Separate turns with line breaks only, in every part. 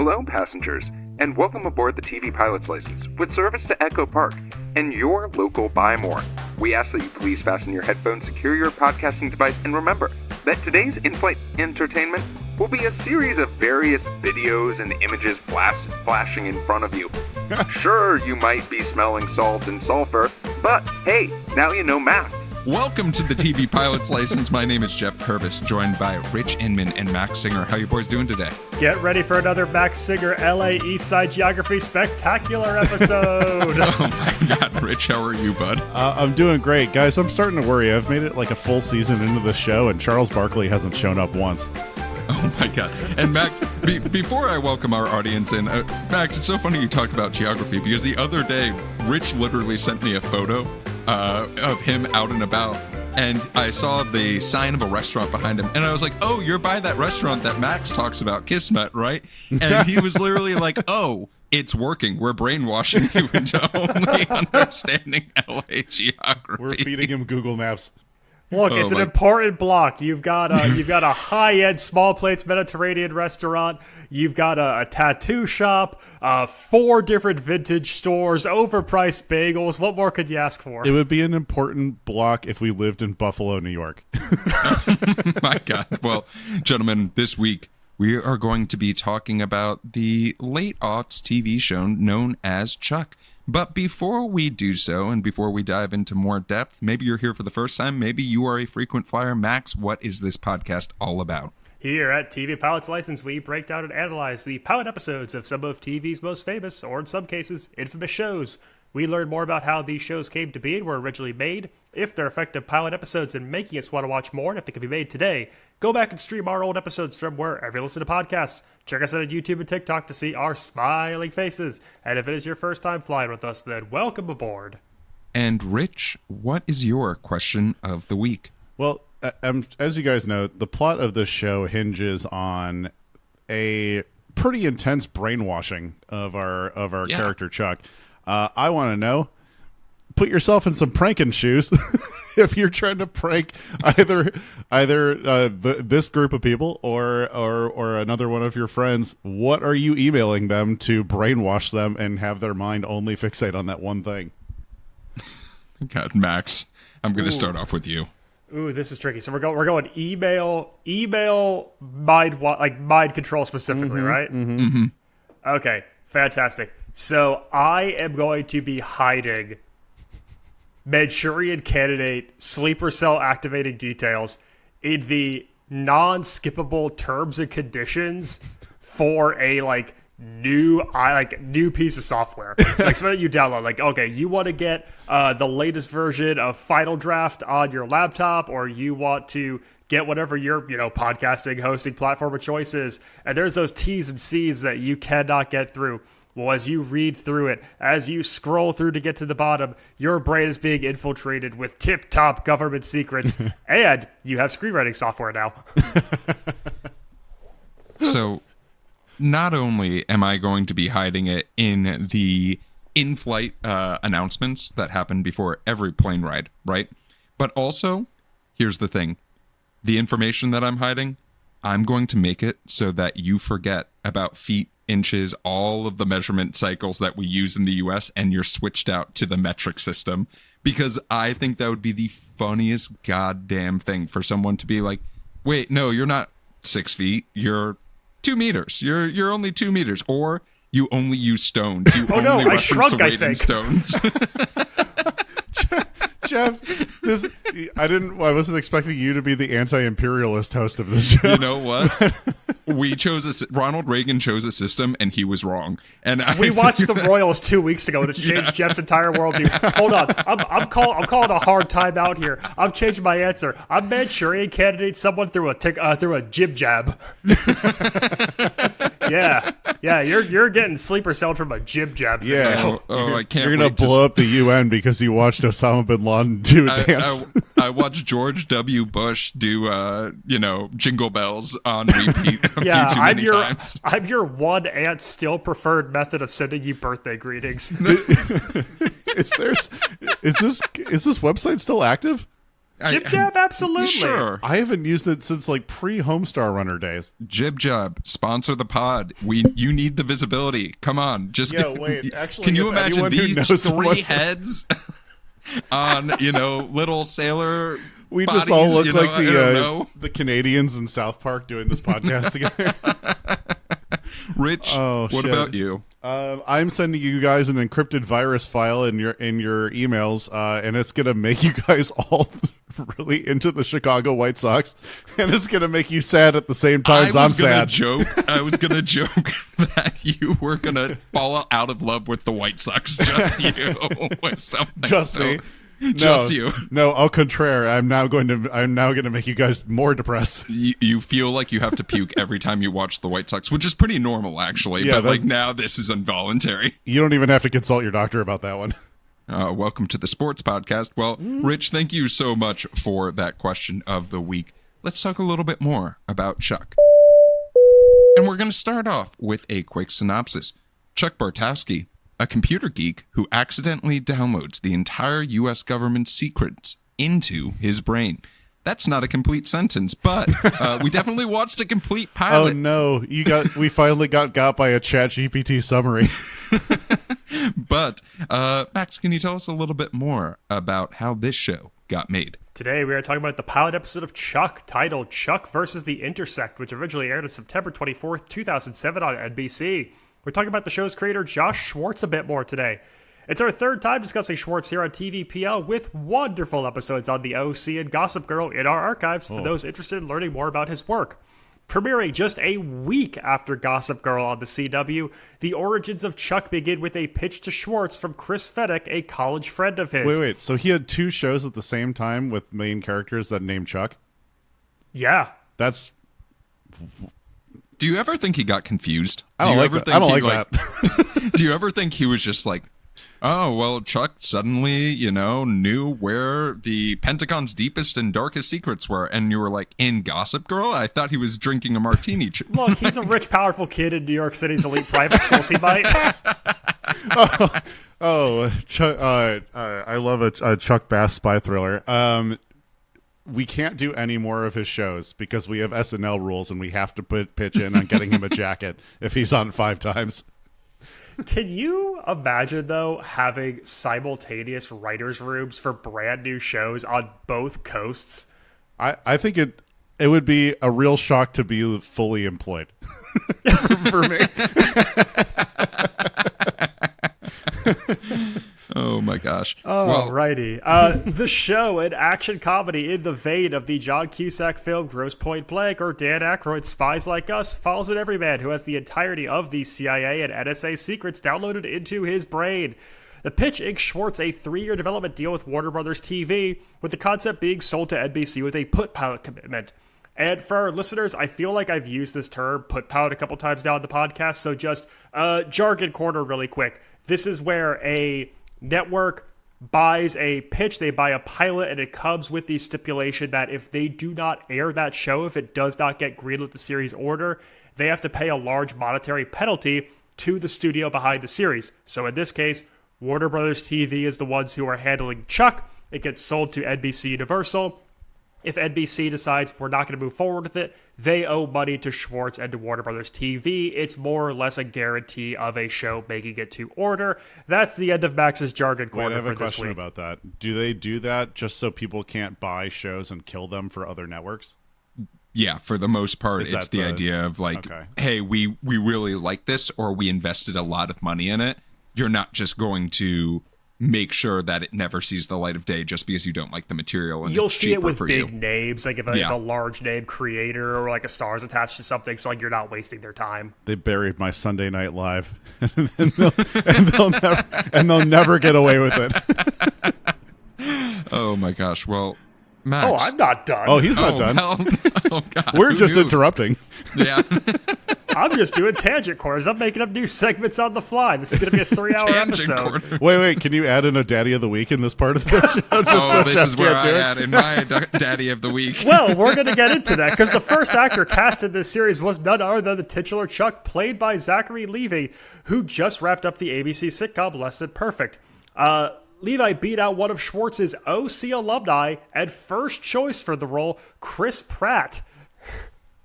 Hello, passengers, and welcome aboard the TV Pilot's License with service to Echo Park and your local Buy More. We ask that you please fasten your headphones, secure your podcasting device, and remember that today's in-flight entertainment will be a series of various videos and images flashing in front of you. Sure, you might be smelling salt and sulfur, but hey, now you know math.
Welcome to the TV Pilot's License. My name is Geoff Kerbis, joined by Rich Inman and Max Singer. How you boys doing today?
Get ready for another Max Singer LA East Side Geography spectacular episode.
Oh my God, Rich, how are you, bud?
I'm doing great. Guys, I'm starting to worry. I've made it like a full season into the show, and Charles Barkley hasn't shown up once.
Oh my God. And Max, before I welcome our audience in, Max, it's so funny you talk about geography, because the other day, Rich literally sent me a photo of him out and about, and I saw the sign of a restaurant behind him, and I was like, oh, you're by that restaurant that Max talks about, Kismet, right? And he was literally like, oh, it's working. We're brainwashing you into only understanding LA geography.
We're feeding him Google Maps.
Look, it's an important block. You've got a high-end small plates Mediterranean restaurant. You've got a tattoo shop, 4 different vintage stores, overpriced bagels. What more could you ask for?
It would be an important block if we lived in Buffalo, New York.
My God. Well, gentlemen, this week we are going to be talking about the late aughts TV show known as Chuck. But before we do so, and before we dive into more depth, maybe you're here for the first time, maybe you are a frequent flyer. Max, what is this podcast all about?
Here at TV Pilot's License, we break down and analyze the pilot episodes of some of TV's most famous, or in some cases, infamous shows. We learn more about how these shows came to be and were originally made, if they're effective pilot episodes in making us want to watch more, and if they can be made today. Go back and stream our old episodes from wherever you listen to podcasts. Check us out on YouTube and TikTok to see our smiling faces. And if it is your first time flying with us, then welcome aboard.
And Rich, what is your question of the week?
Well, as you guys know, the plot of this show hinges on a pretty intense brainwashing of our character Chuck. I want to know, put yourself in some pranking shoes. If you're trying to prank either this group of people or another one of your friends, what are you emailing them to brainwash them and have their mind only fixate on that one thing?
God, Max, I'm going to start off with you.
Ooh, this is tricky. So we're going email mind control specifically, right?
Mm-hmm.
Okay, fantastic. So I am going to be hiding Manchurian Candidate sleeper cell activating details in the non-skippable terms and conditions for a new piece of software, like something that you download. Like, okay, you want to get the latest version of Final Draft on your laptop, or you want to get whatever your podcasting hosting platform of choice is, and there's those T's and C's that you cannot get through. Well, as you read through it, as you scroll through to get to the bottom, your brain is being infiltrated with tip-top government secrets, and you have screenwriting software now.
So, not only am I going to be hiding it in the in-flight announcements that happen before every plane ride, right? But also, here's the thing. The information that I'm hiding, I'm going to make it so that you forget about feet, inches, all of the measurement cycles that we use in the US, and you're switched out to the metric system, because I think that would be the funniest goddamn thing for someone to be like, wait, no, you're not 6 feet, you're 2 meters, you're only 2 meters, or you only use stones. You only
I shrunk,
the weight in stones.
Geoff, I wasn't expecting you to be the anti-imperialist host of this show.
You know what? Ronald Reagan chose a system, and he was wrong. And
we watched the Royals 2 weeks ago, and it's changed Jeff's entire worldview. Hold on, I'm calling a hard time out here. I'm changing my answer. I'm Manchurian Candidate someone through a jib jab. Yeah, you're getting sleeper celled from a jib jab.
Yeah.
I can't.
You're gonna blow up the UN because you watched Osama bin Laden do a dance.
I watched George W. Bush do Jingle Bells on repeat a few too many times.
I'm your one aunt still preferred method of sending you birthday greetings.
Is this website still active?
Jib Jab, absolutely.
Sure.
I haven't used it since like pre-Homestar Runner days.
Jib Jab, sponsor the pod. You need the visibility. Come on, just
wait. Actually,
can you
if
imagine
anyone who
these
knows
three
someone-
heads on little sailor?
We
bodies,
just all look like
I don't know.
the Canadians in South Park doing this podcast together.
Rich,
Oh,
what
shit.
about you?
I'm sending you guys an encrypted virus file in your emails, and it's gonna make you guys all really into the Chicago White Sox, and it's gonna make you sad at the same time as I'm sad.
I was gonna joke that you were gonna fall out of love with the White Sox, just you, with something.
Just
so,
me.
Just you.
No, au contraire. I'm now going to make you guys more depressed.
You feel like you have to puke every time you watch the White Sox, which is pretty normal, actually.
Yeah,
but like now, this is involuntary.
You don't even have to consult your doctor about that one.
Welcome to the sports podcast. Well, Rich, thank you so much for that question of the week. Let's talk a little bit more about Chuck. And we're going to start off with a quick synopsis. Chuck Bartowski, a computer geek who accidentally downloads the entire U.S. government's secrets into his brain. That's not a complete sentence, but we definitely watched a complete pilot.
Oh no, we finally got by a ChatGPT summary.
But Max, can you tell us a little bit more about how this show got made?
Today we are talking about the pilot episode of Chuck, titled Chuck versus the Intersect, which originally aired on September 24th, 2007 on NBC. We're talking about the show's creator, Josh Schwartz, a bit more today. It's our third time discussing Schwartz here on TVPL, with wonderful episodes on The OC and Gossip Girl in our archives for those interested in learning more about his work. Premiering just a week after Gossip Girl on the CW, the origins of Chuck begin with a pitch to Schwartz from Chris Fedek, a college friend of his.
Wait. So he had two shows at the same time with main characters that named Chuck?
Yeah.
That's...
Do you ever think he got confused?
I don't like that.
Do you ever think he was just like, oh, well, Chuck suddenly, knew where the Pentagon's deepest and darkest secrets were. And you were like, in Gossip Girl? I thought he was drinking a martini.
Look, he's a rich, powerful kid in New York City's elite private schools. He might.
Chuck, I love a Chuck Bass spy thriller. We can't do any more of his shows because we have SNL rules and we have to pitch in on getting him a jacket if he's on 5 times.
Can you imagine, though, having simultaneous writers' rooms for brand new shows on both coasts?
I think it would be a real shock to be fully employed for me.
Oh my gosh.
Alrighty. The show, an action comedy in the vein of the John Cusack film Grosse Pointe Blank or Dan Aykroyd's Spies Like Us, follows an everyman who has the entirety of the CIA and NSA secrets downloaded into his brain. The pitch inks Schwartz a 3-year development deal with Warner Brothers TV, with the concept being sold to NBC with a put pilot commitment. And for our listeners, I feel like I've used this term, put pilot, a couple times now on the podcast, so just jargon corner really quick. This is where a network buys a pitch, they buy a pilot, and it comes with the stipulation that if they do not air that show, if it does not get greenlit the series order, they have to pay a large monetary penalty to the studio behind the series. So in this case, Warner Brothers TV is the ones who are handling Chuck. It gets sold to NBC Universal. If NBC decides we're not going to move forward with it, they owe money to Schwartz and to Warner Brothers TV. It's more or less a guarantee of a show making it to order. That's the end of Max's jargon corner
Wait, I have
for
a question
this week.
about that. Do they do that just so people can't buy shows and kill them for other networks?
Yeah, for the most part,
Is
it's
that
the
the-
idea of like,
Okay.
hey, we really like this, or we invested a lot of money in it. You're not just going to make sure that it never sees the light of day just because you don't like the material. And
You'll
it's
see it
cheaper
with
for
big
you.
names, like if a large name creator or like a star's attached to something, so like you're not wasting their time.
They buried my Sunday Night Live, and they'll never get away with it.
Oh my gosh! Well, Max.
Oh, I'm not done.
Oh, he's not done.
Well, oh God.
We're
Who
just
knew?
interrupting.
Yeah.
I'm just doing tangent corners. I'm making up new segments on the fly. This is going to be a 3-hour
Tangent
episode.
corner.
Wait, can you add in a Daddy of the Week in this part of the show?
Oh, this is where I
can't do it?
add in my daddy of the week.
Well, we're going to get into that because the first actor cast in this series was none other than the titular Chuck, played by Zachary Levi, who just wrapped up the ABC sitcom Less Than Perfect. Levi beat out one of Schwartz's OC alumni and first choice for the role, Chris Pratt.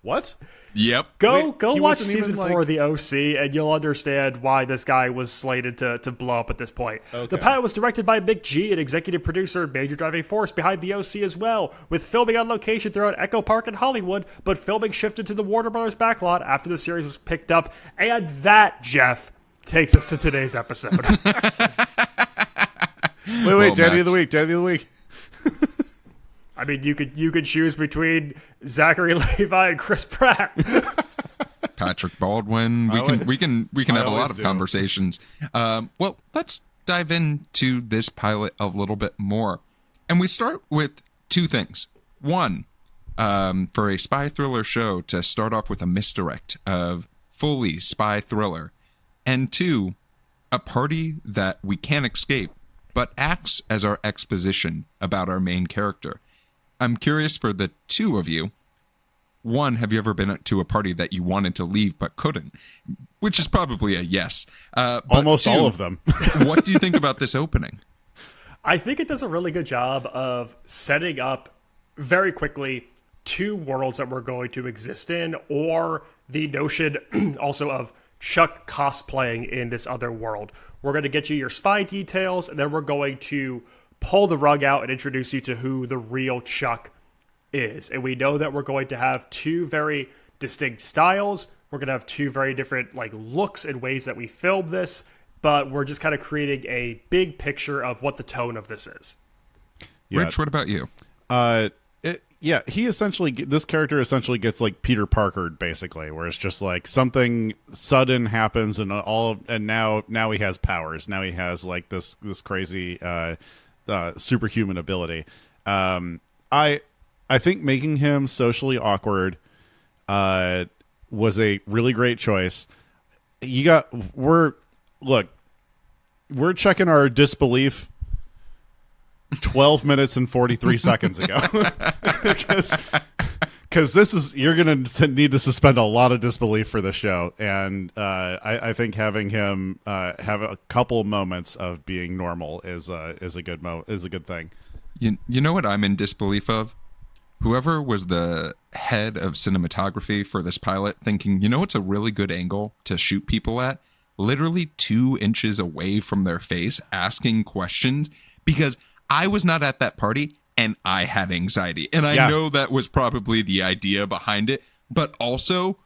What?
Yep.
Go
he
watch
wasn't
season
even,
4 of the OC, and you'll understand why this guy was slated to blow up at this point.
Okay.
The pilot was directed by Mick G, an executive producer and major driving force behind the OC as well, with filming on location throughout Echo Park in Hollywood, but filming shifted to the Warner Brothers backlot after the series was picked up. And that, Geoff, takes us to today's episode.
Wait, Daddy of the Week.
I mean, you could choose between Zachary Levi and Chris Pratt.
Patrick Baldwin. We can have a lot of conversations. Well, let's dive into this pilot a little bit more, and we start with two things. One, for a spy thriller show, to start off with a misdirect of fully spy thriller, and two, a party that we can't escape, but acts as our exposition about our main character. I'm curious for the two of you. One, have you ever been to a party that you wanted to leave but couldn't? Which is probably a yes.
Almost two, all of them.
What do you think about this opening?
I think it does a really good job of setting up very quickly two worlds that we're going to exist in, or the notion also of Chuck cosplaying in this other world. We're going to get you your spy details, and then we're going to pull the rug out and introduce you to who the real Chuck is. And we know that we're going to have two very distinct styles. We're going to have two very different looks and ways that we film this, but we're just kind of creating a big picture of what the tone of this is.
Yeah.
Rich, what about you?
This character essentially gets Peter Parkered, basically, where it's just something sudden happens and now he has powers. Now he has this crazy superhuman ability. I think making him socially awkward was a really great choice. We're checking our disbelief 12 minutes and 43 seconds ago. Because you're going to need to suspend a lot of disbelief for the show. And I think having him have a couple moments of being normal is a good thing.
You know what I'm in disbelief of? Whoever was the head of cinematography for this pilot thinking, it's a really good angle to shoot people at, literally 2 inches away from their face, asking questions, because I was not at that party and I had anxiety. And I know that was probably the idea behind it, but also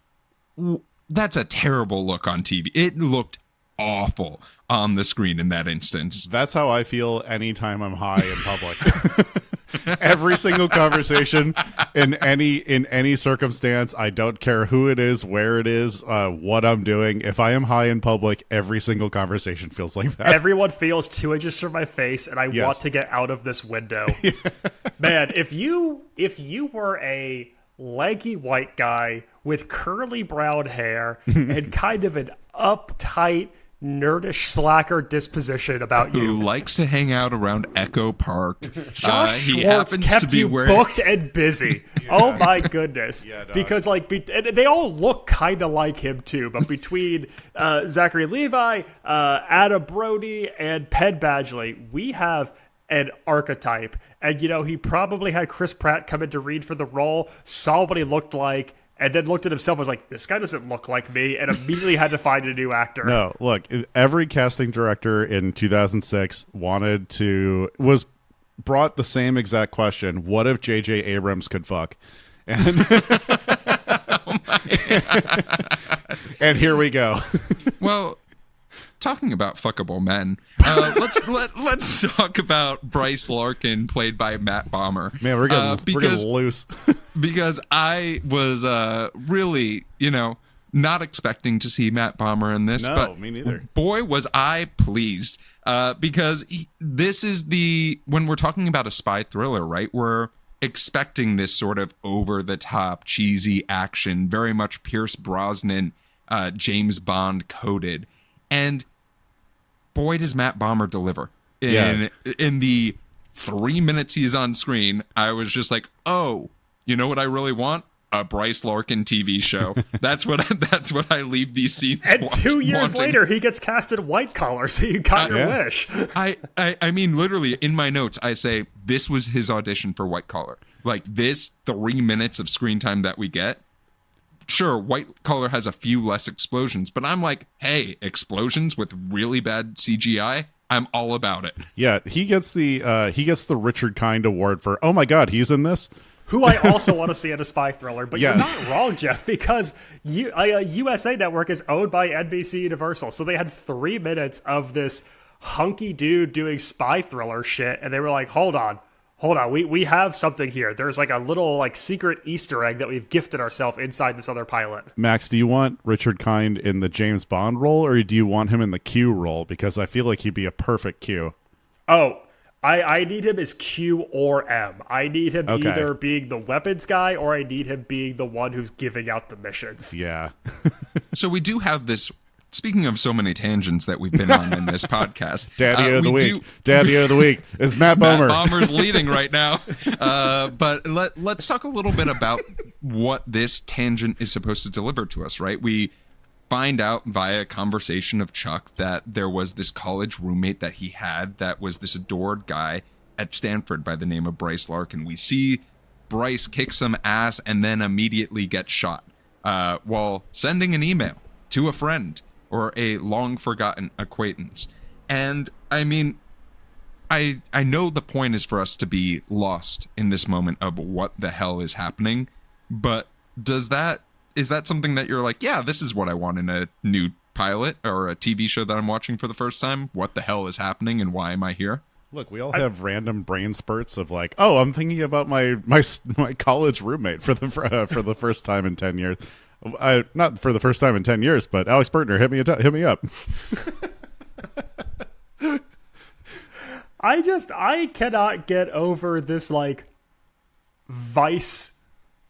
that's a terrible look on TV. It looked awful on the screen in that instance.
That's how I feel anytime I'm high in public. Every single conversation in any circumstance, I don't care who it is, where it is, what I'm doing. If I am high in public, every single conversation feels like that.
Everyone feels 2 inches from my face, and I want to get out of this window. Man, if you were a lanky white guy with curly brown hair and kind of an uptight, nerdish slacker disposition about you,
who likes to hang out around Echo Park.
Josh
he
Schwartz
happens
kept
to be
you
wearing...
booked and busy. Oh my goodness. Because and they all look kind of like him too, but between Zachary Levi, Adam Brody, and Penn Badgley, we have an archetype. And he probably had Chris Pratt come in to read for the role, saw what he looked like, and then looked at himself and was like, this guy doesn't look like me, and immediately had to find a new actor.
No, look, every casting director in 2006 was brought the same exact question: what if J.J. Abrams could fuck? And, and here we go.
Well, talking about fuckable men, let's talk about Bryce Larkin, played by Matt Bomer.
Man, we're getting loose.
Because I was really, not expecting to see Matt Bomer in this.
No,
but
me neither.
Boy, was I pleased. Because this is when we're talking about a spy thriller, right? We're expecting this sort of over-the-top, cheesy action, very much Pierce Brosnan, James Bond coded. And boy, does Matt Bomer deliver. In the 3 minutes he's on screen, I was just like, oh, you know what I really want? a Bryce Larkin TV show. That's what I leave these scenes.
And 2 years later, he gets cast in White Collar, so you got your wish.
I mean, literally, in my notes, I say this was his audition for White Collar. Like, this 3 minutes of screen time that we get, sure, White Collar has a few less explosions, but I'm like, hey, explosions with really bad CGI? I'm all about it.
Yeah, he gets the Richard Kind Award for, oh my God, he's in this?
Who I also want to see in a spy thriller. But You're not wrong, Geoff, because USA Network is owned by NBC Universal. So they had 3 minutes of this hunky dude doing spy thriller shit. And they were like, hold on. We have something here. There's like a little like secret Easter egg that we've gifted ourselves inside this other pilot.
Max, do you want Richard Kind in the James Bond role, or do you want him in the Q role? Because I feel like he'd be a perfect Q.
Oh, I need him as Q or M. I need him either being the weapons guy or I need him being the one who's giving out the missions.
Yeah.
So we do have this, speaking of so many tangents that we've been on in this podcast.
Daddy of the week. Daddy of the week. It's Matt Bomer.
Matt Bomer's leading right now. But let's talk a little bit about what this tangent is supposed to deliver to us, right? We find out via conversation of Chuck that there was this college roommate that he had that was this adored guy at Stanford by the name of Bryce Larkin. We see Bryce kick some ass and then immediately get shot while sending an email to a friend or a long-forgotten acquaintance. And, I mean, I know the point is for us to be lost in this moment of what the hell is happening, but is that something that you're like, yeah, this is what I want in a new pilot or a TV show that I'm watching for the first time? What the hell is happening and why am I here?
Look, we all have random brain spurts of like, oh, I'm thinking about my college roommate for the first time in 10 years. Not for the first time in 10 years, but Alex Bertner, hit me up.
I cannot get over this like Vice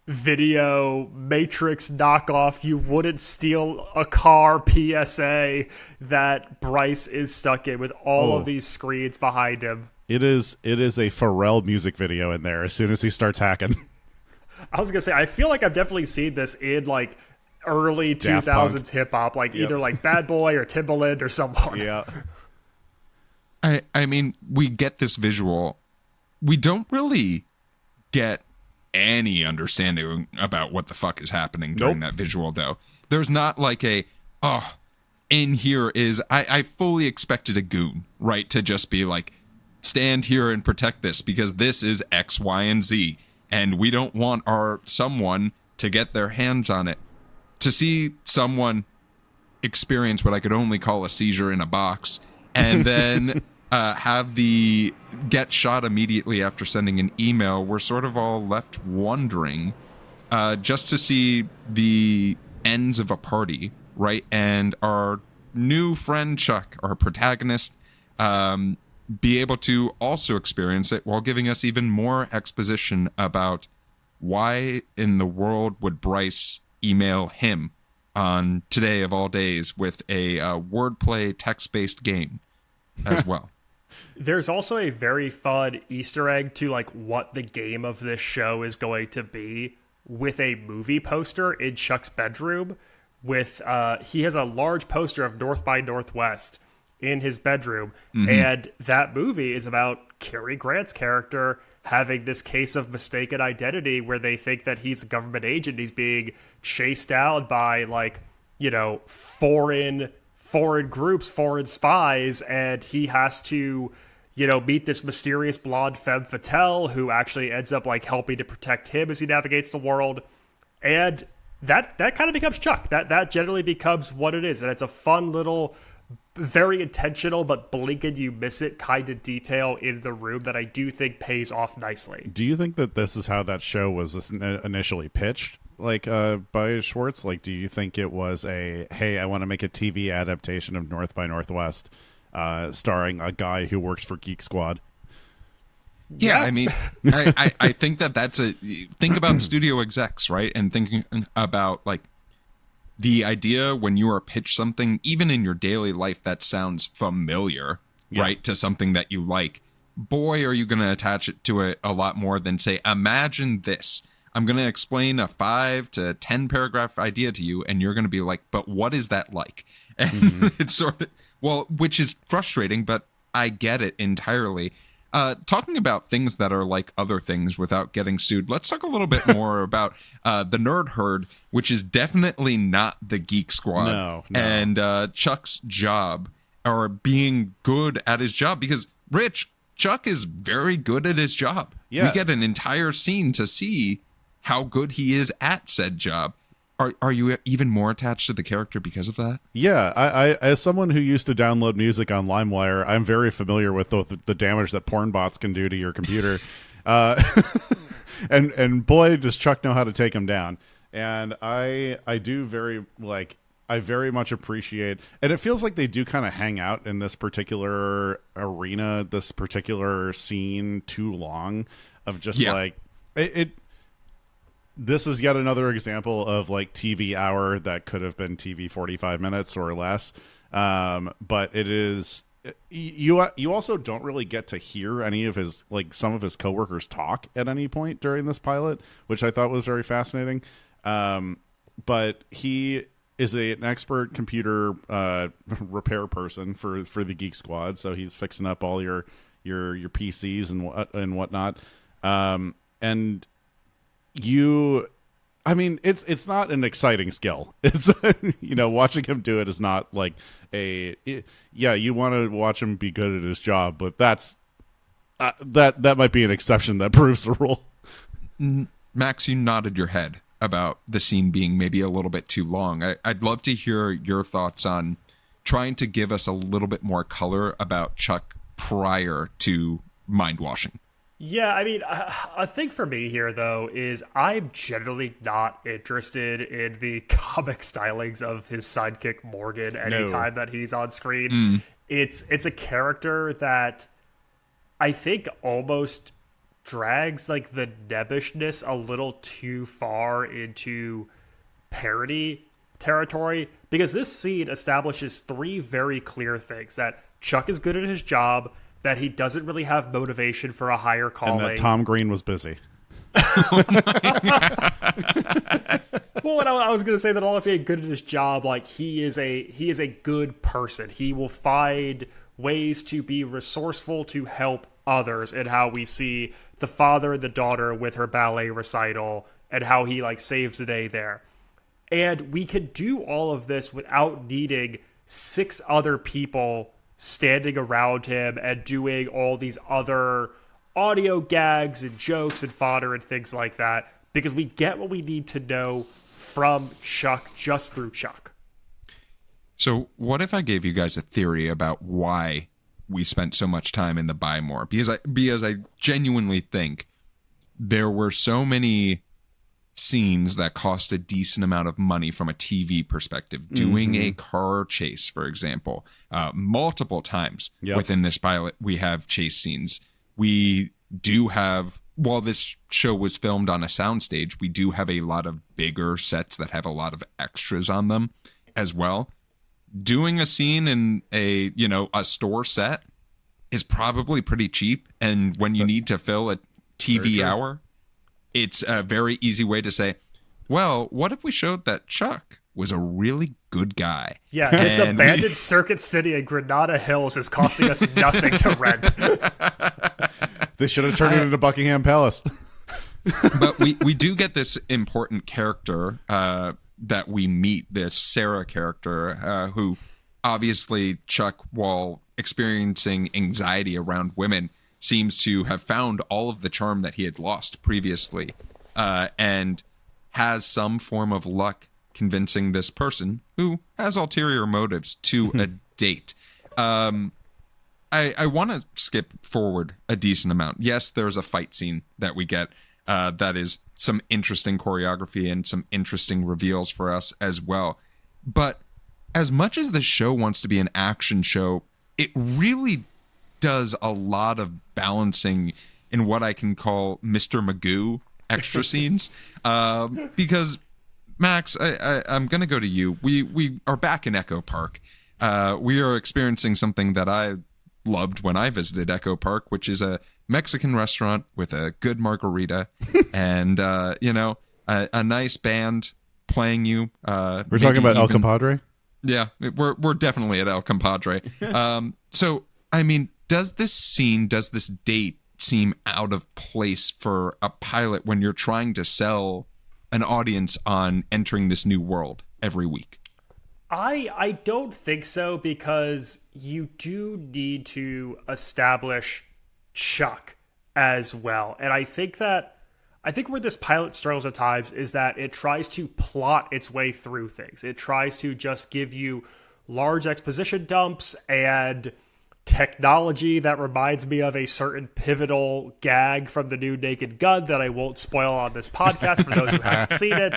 video Matrix knockoff, you wouldn't steal a car PSA that Bryce is stuck in with all of these screens behind him.
It is a Pharrell music video in there as soon as he starts hacking.
I was gonna say, I feel like I've definitely seen this in like early 2000s hip hop, like either like Bad Boy or Timbaland or someone.
Yeah.
I mean, we get this visual. We don't really get any understanding about what the fuck is happening during that visual, though. There's not like in here is, I fully expected a goon, right, to just be like, stand here and protect this because this is X, Y, and Z, and we don't want someone to get their hands on it. To see someone experience what I could only call a seizure in a box, and then have the get shot immediately after sending an email, we're sort of all left wondering, just to see the ends of a party, right? And our new friend Chuck, our protagonist, be able to also experience it while giving us even more exposition about why in the world would Bryce email him on today of all days with a wordplay text-based game as well.
There's also a very fun Easter egg to like what the game of this show is going to be with a movie poster in Chuck's bedroom. With he has a large poster of North by Northwest in his bedroom, and that movie is about Cary Grant's character having this case of mistaken identity where they think that he's a government agent. He's being chased down by like, you know, foreign groups, foreign spies, and he has to, you know, meet this mysterious blonde femme fatale who actually ends up like helping to protect him as he navigates the world. And that kind of becomes Chuck. That generally becomes what it is. And it's a fun little, very intentional, but blink and you miss it kind of detail in the room that I do think pays off nicely.
Do you think that this is how that show was initially pitched? Like by Schwartz? Like, do you think it was hey, I want to make a TV adaptation of North by Northwest starring a guy who works for Geek Squad?
Yeah, I mean, I think that's think about studio execs, right? And thinking about like the idea when you are pitched something, even in your daily life, that sounds familiar, right? To something that you like. Boy, are you going to attach it to it a lot more than say, imagine this. I'm going to explain a 5 to 10 paragraph idea to you, and you're going to be like, but what is that like? And it's sort of, well, which is frustrating, but I get it entirely. Talking about things that are like other things without getting sued, let's talk a little bit more about the Nerd Herd, which is definitely not the Geek Squad.
No.
And Chuck's job, or being good at his job, because Rich, Chuck is very good at his job.
Yeah.
We get an entire scene to see how good he is at said job. Are you even more attached to the character because of that?
Yeah, I as someone who used to download music on LimeWire, I'm very familiar with the damage that porn bots can do to your computer. And boy, does Chuck know how to take them down. And I very much appreciate, and it feels like they do kind of hang out in this particular arena, this particular scene too long of just like it. This is yet another example of like TV hour that could have been TV 45 minutes or less. But it is, you also don't really get to hear any of his, like some of his coworkers talk at any point during this pilot, which I thought was very fascinating. But he is an expert computer repair person for the Geek Squad. So he's fixing up all your PCs and whatnot. And I mean, it's not an exciting skill. It's, watching him do it is not like you want to watch him be good at his job, but that's, that might be an exception that proves the rule.
Max, you nodded your head about the scene being maybe a little bit too long. I'd love to hear your thoughts on trying to give us a little bit more color about Chuck prior to mind washing.
Yeah, I mean, I think for me here, though, is I'm generally not interested in the comic stylings of his sidekick Morgan anytime that he's on screen. It's a character that I think almost drags like the nebbishness a little too far into parody territory, because this scene establishes 3 very clear things: that Chuck is good at his job, that he doesn't really have motivation for a higher calling,
and that Tom Green was busy.
Well, and I was going to say that all of being good at his job, like he is a good person. He will find ways to be resourceful to help others, and how we see the father and the daughter with her ballet recital and how he like saves the day there. And we can do all of this without needing 6 other people standing around him and doing all these other audio gags and jokes and fodder and things like that, because we get what we need to know from Chuck just through Chuck.
So what if I gave you guys a theory about why we spent so much time in the Buy More? Because I genuinely think there were so many scenes that cost a decent amount of money from a TV perspective. Doing a car chase, for example, multiple times within this pilot, we have chase scenes. We do have, while this show was filmed on a soundstage, we do have a lot of bigger sets that have a lot of extras on them as well. Doing a scene in a store set is probably pretty cheap, and when you need to fill a TV hour, it's a very easy way to say, well, what if we showed that Chuck was a really good guy?
Yeah, this abandoned Circuit City in Granada Hills is costing us nothing to rent.
They should have turned it into Buckingham Palace.
But we do get this important character that we meet, this Sarah character, who obviously Chuck, while experiencing anxiety around women, seems to have found all of the charm that he had lost previously, and has some form of luck convincing this person who has ulterior motives to a date. I want to skip forward a decent amount. Yes, there's a fight scene that we get that is some interesting choreography and some interesting reveals for us as well. But as much as the show wants to be an action show, it really does a lot of balancing in what I can call Mr. Magoo extra scenes. Because, Max, I'm going to go to you. We are back in Echo Park. We are experiencing something that I loved when I visited Echo Park, which is a Mexican restaurant with a good margarita and, a nice band playing you.
We're talking about El Compadre?
Yeah, we're definitely at El Compadre. So, I mean, does this date seem out of place for a pilot when you're trying to sell an audience on entering this new world every week?
I don't think so, because you do need to establish Chuck as well. And I think where this pilot struggles at times is that it tries to plot its way through things. It tries to just give you large exposition dumps and technology that reminds me of a certain pivotal gag from the new Naked Gun that I won't spoil on this podcast for those who haven't seen it.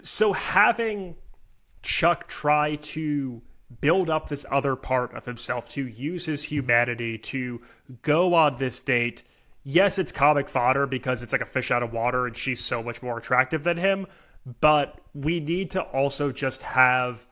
So having Chuck try to build up this other part of himself, to use his humanity, to go on this date. Yes, it's comic fodder because it's like a fish out of water and she's so much more attractive than him, but we need to also just have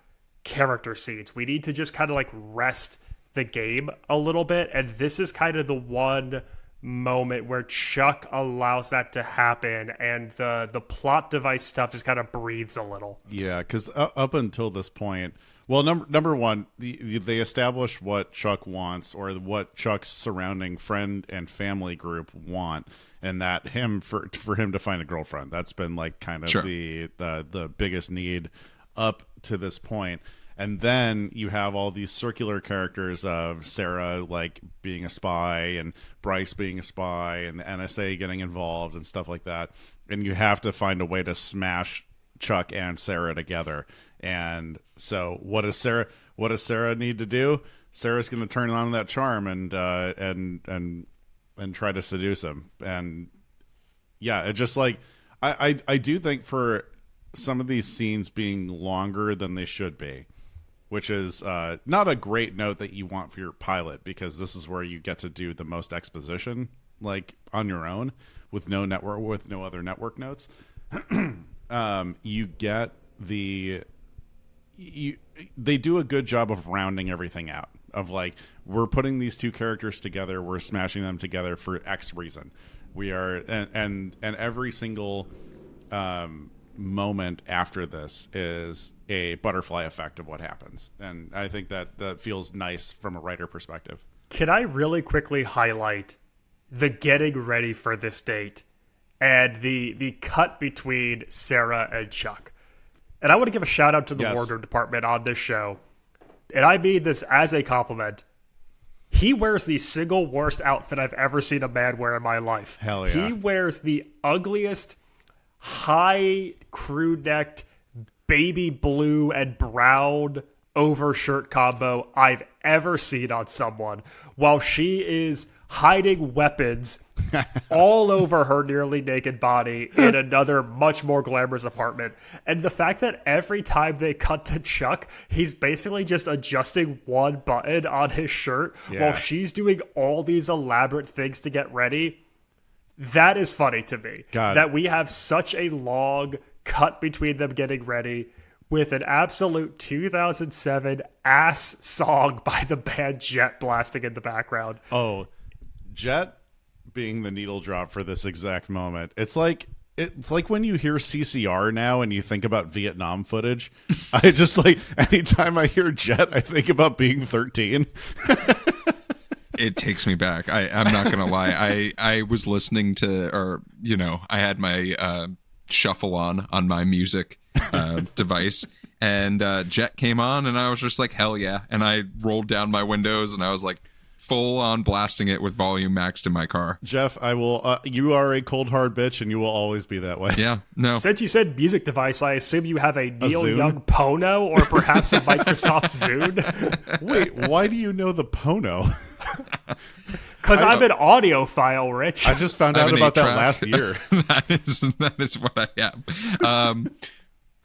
character scenes. We need to just kind of like rest the game a little bit, and this is kind of the one moment where Chuck allows that to happen, and the plot device stuff just kind of breathes a little. Yeah,
because up until this point, well, number one, they establish what Chuck wants, or what Chuck's surrounding friend and family group want, and that for him to find a girlfriend. That's been like kind of
sure.
the biggest need up to this point. And then you have all these circular characters of Sarah like being a spy, and Bryce being a spy, and the NSA getting involved and stuff like that. And you have to find a way to smash Chuck and Sarah together. And so what does Sarah need to do? Sarah's going to turn on that charm and try to seduce him. And yeah, it just like I do think for some of these scenes being longer than they should be, which is not a great note that you want for your pilot, because this is where you get to do the most exposition, like on your own, with no other network notes. They do a good job of rounding everything out. Of like, we're putting these two characters together, we're smashing them together for X reason. We are, and every single moment after this is a butterfly effect of what happens, and I think that feels nice from a writer perspective. Can I really quickly highlight the getting ready for this date and the cut between Sarah and Chuck? And I want to give a shout out to the wardrobe department on this show, and I mean this as a compliment. He wears the single worst outfit I've ever seen a man wear in my life. Hell yeah.
He wears the ugliest high crew-necked baby blue and brown overshirt combo I've ever seen on someone, while she is hiding weapons all over her nearly naked body in another much more glamorous apartment. And the fact that every time they cut to Chuck, he's basically just adjusting one button on his shirt while she's doing all these elaborate things to get ready. That is funny to me. That we have such a long cut between them getting ready with an absolute 2007 ass song by the band Jet blasting in the background.
Oh, Jet being the needle drop for this exact moment. It's like when you hear CCR now and you think about Vietnam footage. I just like, anytime I hear Jet, I think about being 13.
It takes me back. I'm not gonna lie. I was listening to, I had my shuffle on my music device, and Jet came on, and I was just like, hell yeah! And I rolled down my windows, and I was like, full on blasting it with volume maxed in my car.
Jeff, I will. You are a cold hard bitch, and you will always be that way.
Yeah, no.
Since you said music device, I assume you have a Neil Young Pono or perhaps a Microsoft Zune.
Wait, why do you know the Pono?
Because I'm an audiophile, Rich.
I just found out about that last year.
that is what I have.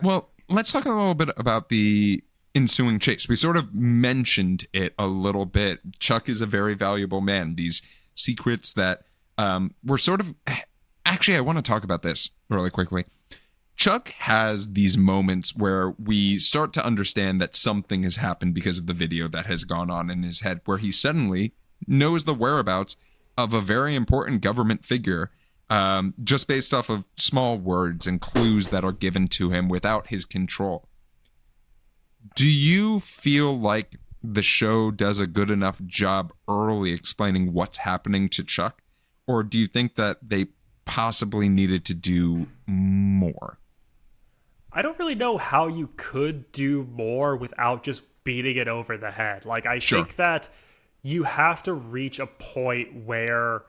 Well, let's talk a little bit about the ensuing chase. We sort of mentioned it a little bit. Chuck is a very valuable man. These secrets that were sort of... Actually, I want to talk about this really quickly. Chuck has these moments where we start to understand that something has happened because of the video that has gone on in his head, where he suddenly knows the whereabouts of a very important government figure, just based off of small words and clues that are given to him without his control. Do you feel like the show does a good enough job early explaining what's happening to Chuck? Or do you think that they possibly needed to do more?
I don't really know how you could do more without just beating it over the head. Like, I think that you have to reach a point where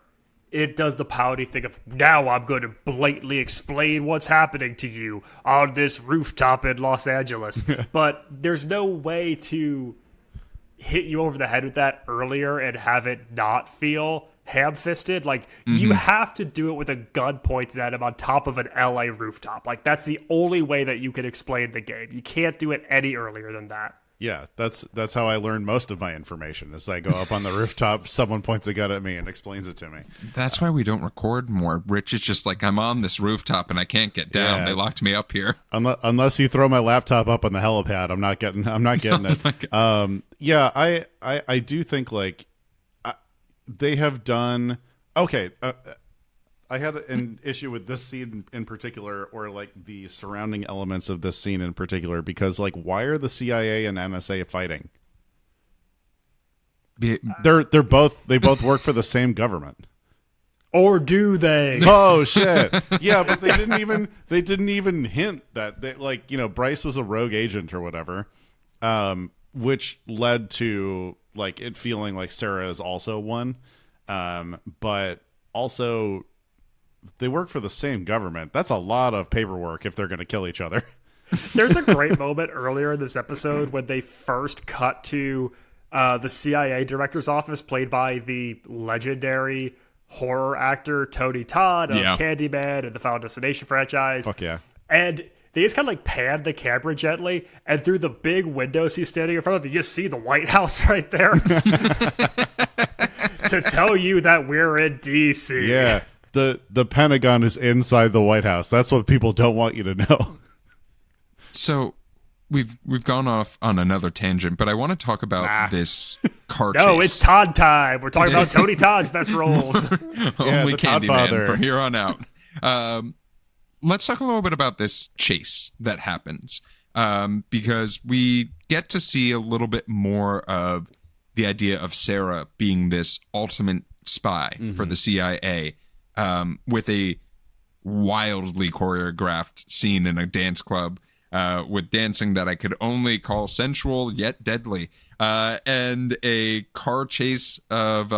it does the pouty thing of, now I'm going to blatantly explain what's happening to you on this rooftop in Los Angeles. But there's no way to hit you over the head with that earlier and have it not feel ham-fisted. Like, you have to do it with a gun pointed at him on top of an LA rooftop. Like, that's the only way that you can explain the game. You can't do it any earlier than that.
Yeah, that's how I learned most of my information. Is I go up on the rooftop, someone points a gun at me and explains it to me.
That's why we don't record more. Rich is just like, I'm on this rooftop and I can't get down.
Yeah.
They locked me up here.
Unless you throw my laptop up on the helipad, I'm not getting it. Yeah, I do think like they have done okay. I had an issue with this scene in particular, or like the surrounding elements of this scene in particular, because like, why are the CIA and NSA fighting? They both work for the same government.
Or do they?
Oh shit! Yeah, but they didn't even hint that they, like, you know, Bryce was a rogue agent or whatever, which led to like it feeling like Sarah is also one, but also. They work for the same government. That's a lot of paperwork if they're going to kill each other.
There's a great moment earlier in this episode when they first cut to the CIA director's office, played by the legendary horror actor Tony Todd of Candyman and the Final Destination franchise.
Fuck yeah.
And they just kind of like pan the camera gently, and through the big windows he's standing in front of, you just see the White House right there. To tell you that we're in DC.
Yeah. The Pentagon is inside the White House. That's what people don't want you to know.
So we've gone off on another tangent, but I want to talk about this car chase.
No, it's Todd time. We're talking about Tony Todd's best roles.
Only Candyman from here on out. Let's talk a little bit about this chase that happens, because we get to see a little bit more of the idea of Sarah being this ultimate spy for the CIA. With a wildly choreographed scene in a dance club, with dancing that I could only call sensual yet deadly, and a car chase of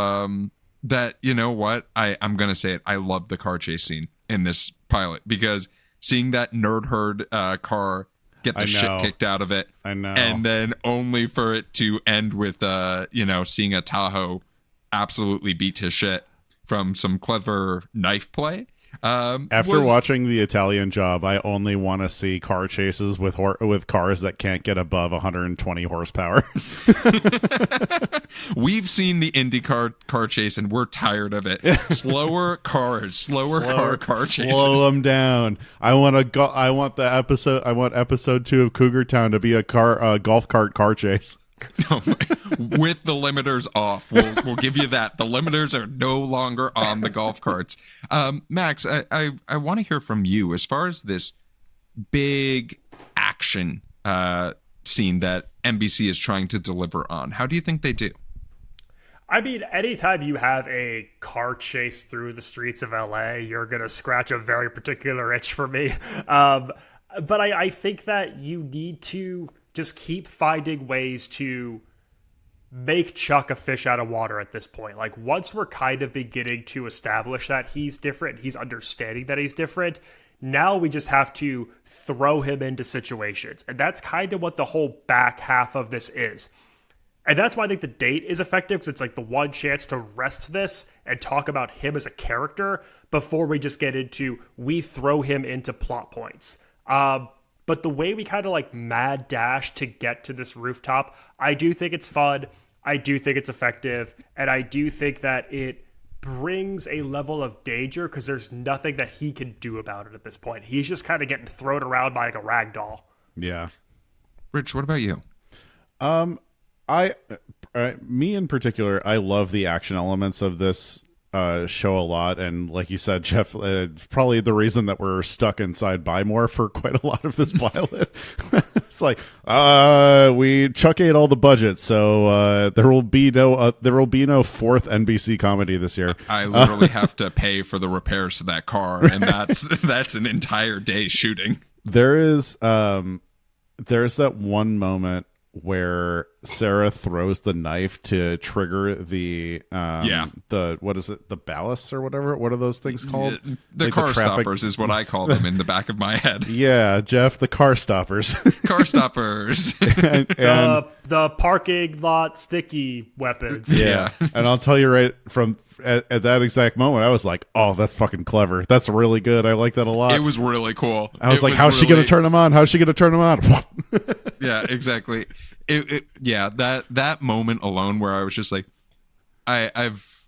that, you know what, I'm gonna say it, I love the car chase scene in this pilot, because seeing that nerd herd car get the shit kicked out of it,
I know,
and then only for it to end with seeing a Tahoe absolutely beat his shit from some clever knife play.
After watching The Italian Job, I only want to see car chases with cars that can't get above 120 horsepower.
We've seen the IndyCar car chase, and we're tired of it. Slower cars, slower car chases.
Slow them down. I want episode 2 of Cougar Town to be a golf cart car chase.
No, with the limiters off. We'll give you that. The limiters are no longer on the golf carts. Max, I want to hear from you as far as this big action scene that NBC is trying to deliver on. How do you think they do?
I mean, anytime you have a car chase through the streets of LA, you're going to scratch a very particular itch for me. But I think that you need to just keep finding ways to make Chuck a fish out of water at this point. Like, once we're kind of beginning to establish that he's different, he's understanding that he's different, now we just have to throw him into situations. And that's kind of what the whole back half of this is. And that's why I think the date is effective, because it's like the one chance to rest this and talk about him as a character before we just get into, we throw him into plot points. But the way we kind of like mad dash to get to this rooftop, I do think it's fun. I do think it's effective. And I do think that it brings a level of danger, because there's nothing that he can do about it at this point. He's just kind of getting thrown around by like a rag doll.
Yeah.
Rich, what about you?
Me in particular, I love the action elements of this show a lot, and like you said, Geoff, probably the reason that we're stuck inside Buy More for quite a lot of this pilot. It's like we Chuck ate all the budget, so there will be no fourth NBC comedy this year.
I literally have to pay for the repairs to that car, and that's an entire day shooting.
There's that one moment where Sarah throws the knife to trigger the what is it, the ballast or whatever, what are those things called?
The
like
car stoppers is what I call them in the back of my head.
Yeah, Geoff, the car stoppers.
Car stoppers.
and
the parking lot sticky weapons.
Yeah. And I'll tell you right from at that exact moment, I was like, oh, that's fucking clever. That's really good. I like that a lot.
It was really cool.
I was like, how's she going to turn them on? How's she going to turn them on?
Yeah, exactly. That moment alone where I was just like, I've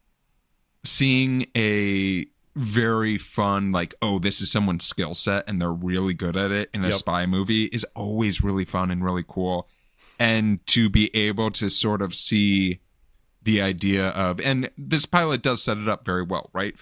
seeing a very fun, like, oh, this is someone's skill set and they're really good at it in a spy movie is always really fun and really cool. And to be able to sort of see the idea of, and this pilot does set it up very well, right?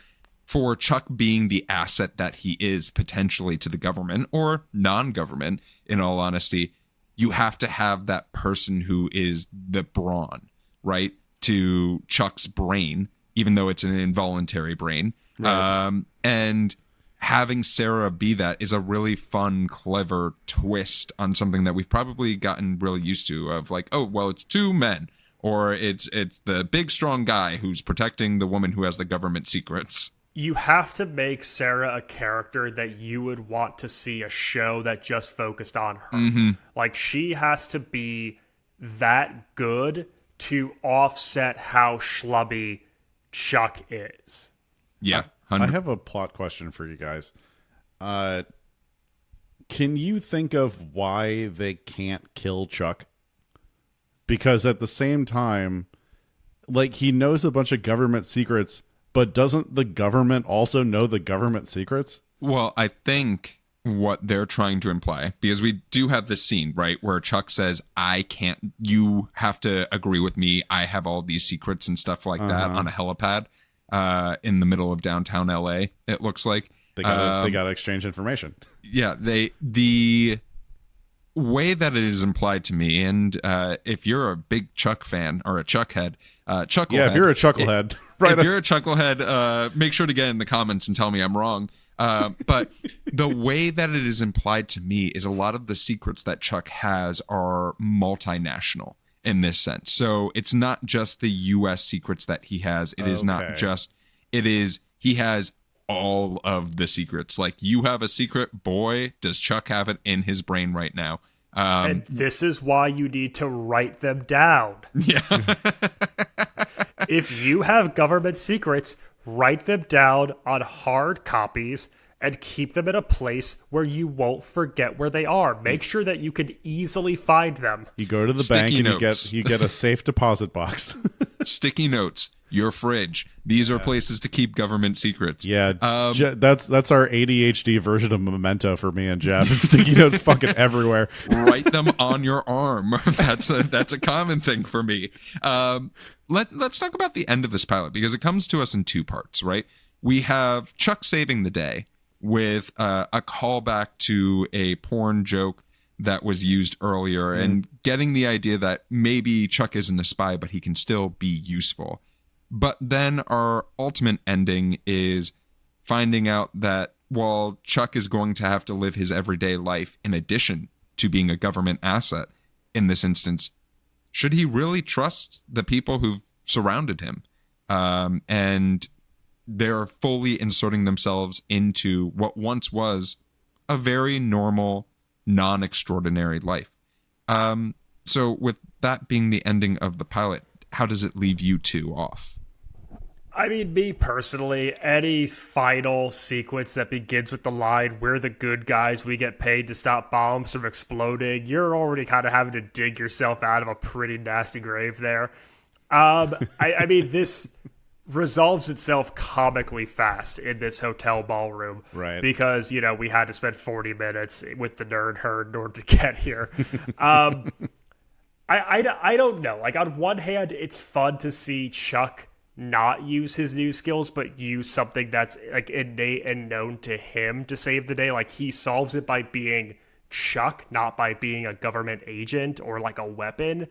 For Chuck being the asset that he is potentially to the government or non-government, in all honesty, you have to have that person who is the brawn, right? To Chuck's brain, even though it's an involuntary brain. Right. And having Sarah be that is a really fun, clever twist on something that we've probably gotten really used to, of like, oh, well, it's two men, or it's the big, strong guy who's protecting the woman who has the government secrets.
You have to make Sarah a character that you would want to see a show that just focused on her. Mm-hmm. Like, she has to be that good to offset how schlubby Chuck is.
Yeah.
I have a plot question for you guys. Can you think of why they can't kill Chuck? Because at the same time, like, he knows a bunch of government secrets, but doesn't the government also know the government secrets?
Well, I think what they're trying to imply, because we do have this scene, right, where Chuck says, I can't, you have to agree with me, I have all these secrets and stuff like that on a helipad in the middle of downtown LA, it looks like.
They gotta exchange information.
Yeah, the way that it is implied to me, and if you're a big Chuck fan or a Chuckhead, Chucklehead.
Yeah, if you're a Chucklehead, right?
If you're a Chucklehead, make sure to get in the comments and tell me I'm wrong. But the way that it is implied to me is a lot of the secrets that Chuck has are multinational in this sense. So it's not just the U.S. secrets that he has. It is not just. It is he has all of the secrets. Like, you have a secret, boy, does Chuck have it in his brain right now.
And this is why you need to write them down.
Yeah.
If you have government secrets, write them down on hard copies and keep them in a place where you won't forget where they are. Make sure that you can easily find them.
You go to the bank and you get a safe deposit box.
Sticky notes, your fridge. These are places to keep government secrets.
Yeah, that's our ADHD version of Memento for me and Geoff. Sticky notes fucking everywhere.
Write them on your arm. That's a common thing for me. Let's talk about the end of this pilot, because it comes to us in two parts, right? We have Chuck saving the day with a callback to a porn joke that was used earlier, and getting the idea that maybe Chuck isn't a spy, but he can still be useful. But then our ultimate ending is finding out that while Chuck is going to have to live his everyday life in addition to being a government asset in this instance, should he really trust the people who've surrounded him? And they're fully inserting themselves into what once was a very normal, non-extraordinary life. So with that being the ending of the pilot, how does it leave you two off?
I mean, me personally, any final sequence that begins with the line, we're the good guys, we get paid to stop bombs from exploding, you're already kind of having to dig yourself out of a pretty nasty grave there. I mean, this resolves itself comically fast in this hotel ballroom.
Right.
Because, you know, we had to spend 40 minutes with the nerd herd in order to get here. I don't know. Like, on one hand, it's fun to see Chuck not use his new skills, but use something that's like innate and known to him to save the day. Like he solves it by being Chuck, not by being a government agent or like a weapon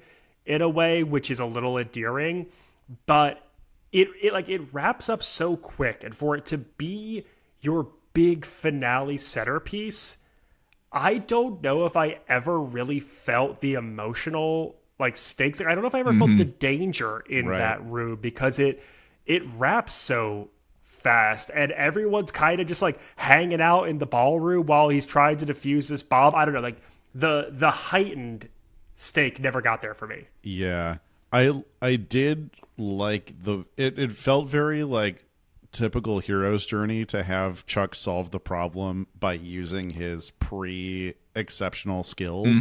in a way, which is a little endearing. But it wraps up so quick, and for it to be your big finale centerpiece, I don't know if I ever really felt the emotional like stakes. Like, I don't know if I ever felt the danger in that room, because it wraps so fast, and everyone's kind of just like hanging out in the ballroom while he's trying to defuse this bomb. I don't know, like the heightened stake never got there for me.
Yeah, I did like it felt very like typical hero's journey to have Chuck solve the problem by using his exceptional skills.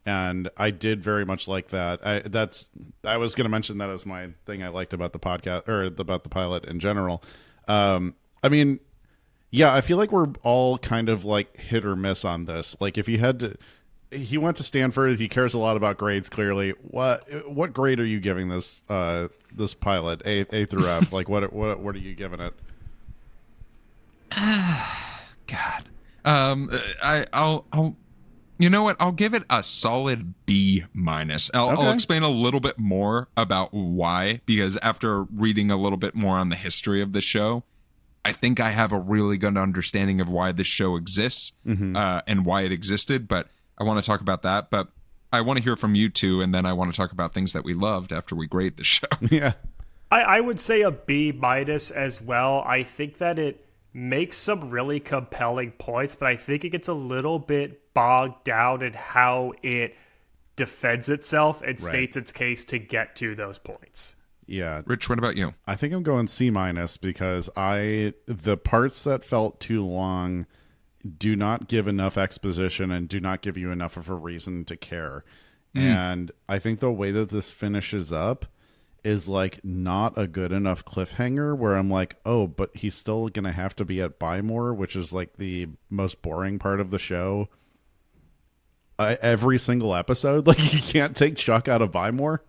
And I did very much like that. I was going to mention that as my thing I liked about the podcast, or about the pilot in general. I mean, yeah, I feel like we're all kind of like hit or miss on this. Like if you had to, he went to Stanford, he cares a lot about grades, clearly. What grade are you giving this this pilot? A through F? Like what are you giving it?
God. I'll you know what? I'll give it a solid B-. I'll explain a little bit more about why, because after reading a little bit more on the history of the show, I think I have a really good understanding of why this show exists and why it existed, but I want to talk about that. But I want to hear from you two, and then I want to talk about things that we loved after we grade the show.
Yeah.
I would say a B- as well. I think that it makes some really compelling points, but I think it gets a little bit bogged down in how it defends itself and states its case to get to those points.
Yeah.
Rich, what about you?
I think I'm going C- because the parts that felt too long do not give enough exposition and do not give you enough of a reason to care. And I think the way that this finishes up is like not a good enough cliffhanger where I'm like, oh, but he's still going to have to be at Bymore, which is like the most boring part of the show. Every single episode, like you can't take Chuck out of Bymore.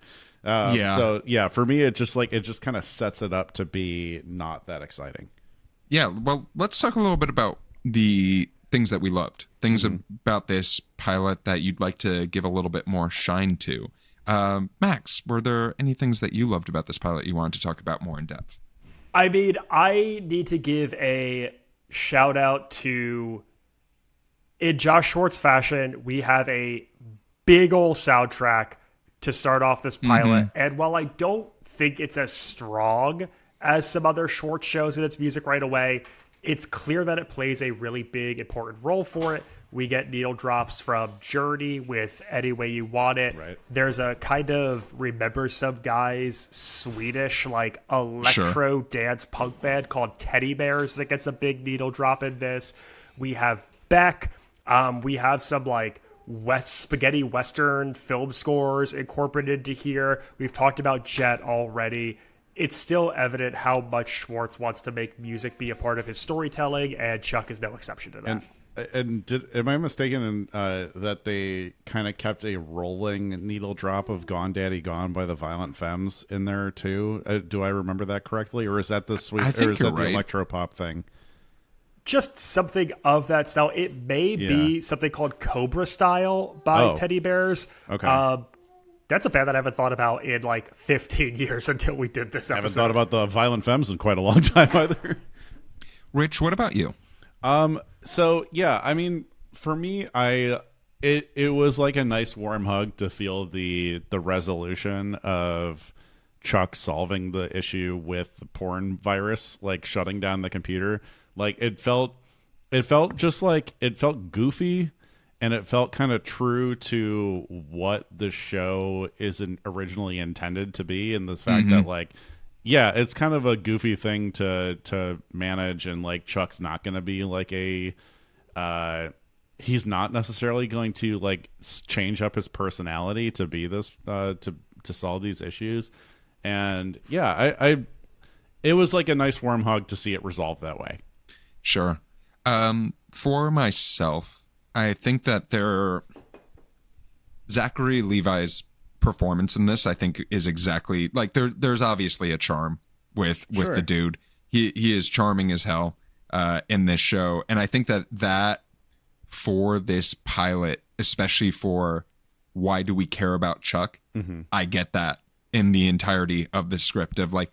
So yeah, for me, it just kind of sets it up to be not that exciting.
Yeah. Well, let's talk a little bit about the things that we loved, things about this pilot that you'd like to give a little bit more shine to. Max, were there any things that you loved about this pilot you wanted to talk about more in depth?
I mean, I need to give a shout out to, in Josh Schwartz fashion, we have a big ol' soundtrack to start off this pilot. And while I don't think it's as strong as some other Schwartz shows in its music right away, it's clear that it plays a really big, important role for it. We get needle drops from Journey with Any Way You Want It.
Right.
There's a kind of Remember Some Guys Swedish like electro dance punk band called Teddy Bears that gets a big needle drop in this. We have Beck. We have some like spaghetti western film scores incorporated into here. We've talked about Jet already. It's still evident how much Schwartz wants to make music be a part of his storytelling, and Chuck is no exception to that.
And am I mistaken in that they kind of kept a rolling needle drop of Gone Daddy Gone by the Violent Femmes in there too? Do I remember that correctly, or is that the the electropop thing?
Just something of that style. It may be something called Cobra Style by Teddy Bears.
Okay.
That's a band that I haven't thought about in like 15 years until we did this episode.
I haven't thought about the Violent Femmes in quite a long time either.
Rich, what about you?
So yeah, I mean, for me, it was like a nice warm hug to feel the resolution of Chuck solving the issue with the porn virus, like shutting down the computer. Like it felt just like it felt goofy, and it felt kind of true to what the show isn't originally intended to be, and this fact that like, yeah, it's kind of a goofy thing to manage, and like Chuck's not going to be like he's not necessarily going to like change up his personality to be this to solve these issues, and yeah, it was like a nice warm hug to see it resolved that way.
Sure. For myself, I think that Zachary Levi's performance in this, I think, is exactly like there's obviously a charm with the dude. He is charming as hell in this show, and I think that for this pilot, especially for why do we care about Chuck, I get that in the entirety of the script of like,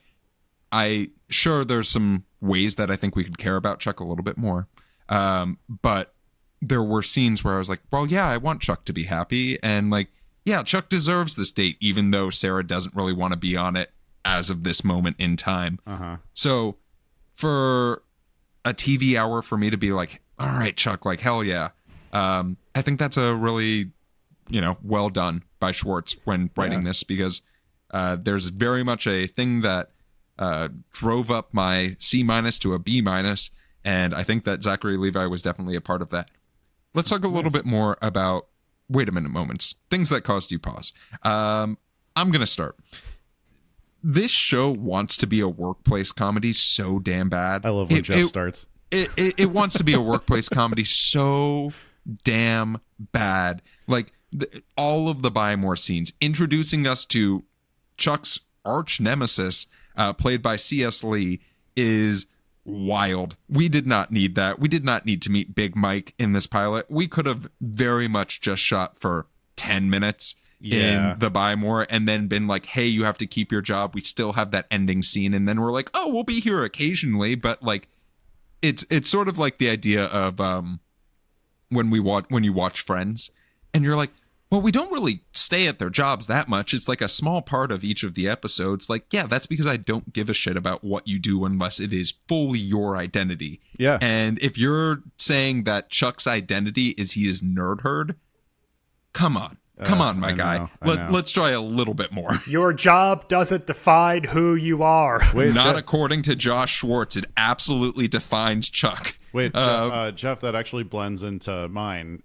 there's some ways that I think we could care about Chuck a little bit more, but there were scenes where I was like, well, yeah, I want Chuck to be happy, and like, yeah, Chuck deserves this date, even though Sarah doesn't really want to be on it as of this moment in time. So for a TV hour for me to be like, all right, Chuck, like, hell yeah. I think that's a really, well done by Schwartz when writing this, because there's very much a thing that drove up my C- to a B-, and I think that Zachary Levi was definitely a part of that. Let's talk a little bit more about wait a minute moments, things that caused you pause. I'm going to start. This show wants to be a workplace comedy so damn bad.
I love when Geoff starts.
It wants to be a workplace comedy so damn bad. Like all of the Buy More scenes, introducing us to Chuck's arch nemesis, played by C.S. Lee, is wild. We did not need that. We did not need to meet Big Mike in this pilot. We could have very much just shot for 10 minutes in the Buy More and then been like, hey, you have to keep your job. We still have that ending scene. And then we're like, oh, we'll be here occasionally. But like, it's sort of like the idea of when you watch Friends and you're like, well, we don't really stay at their jobs that much. It's like a small part of each of the episodes. Like, yeah, that's because I don't give a shit about what you do unless it is fully your identity.
Yeah.
And if you're saying that Chuck's identity is he is nerd herd, come on. Come on, my guy. Let's try a little bit more.
Your job doesn't define who you are.
Wait,
Not according to Josh Schwartz. It absolutely defines Chuck.
Wait, Geoff, that actually blends into mine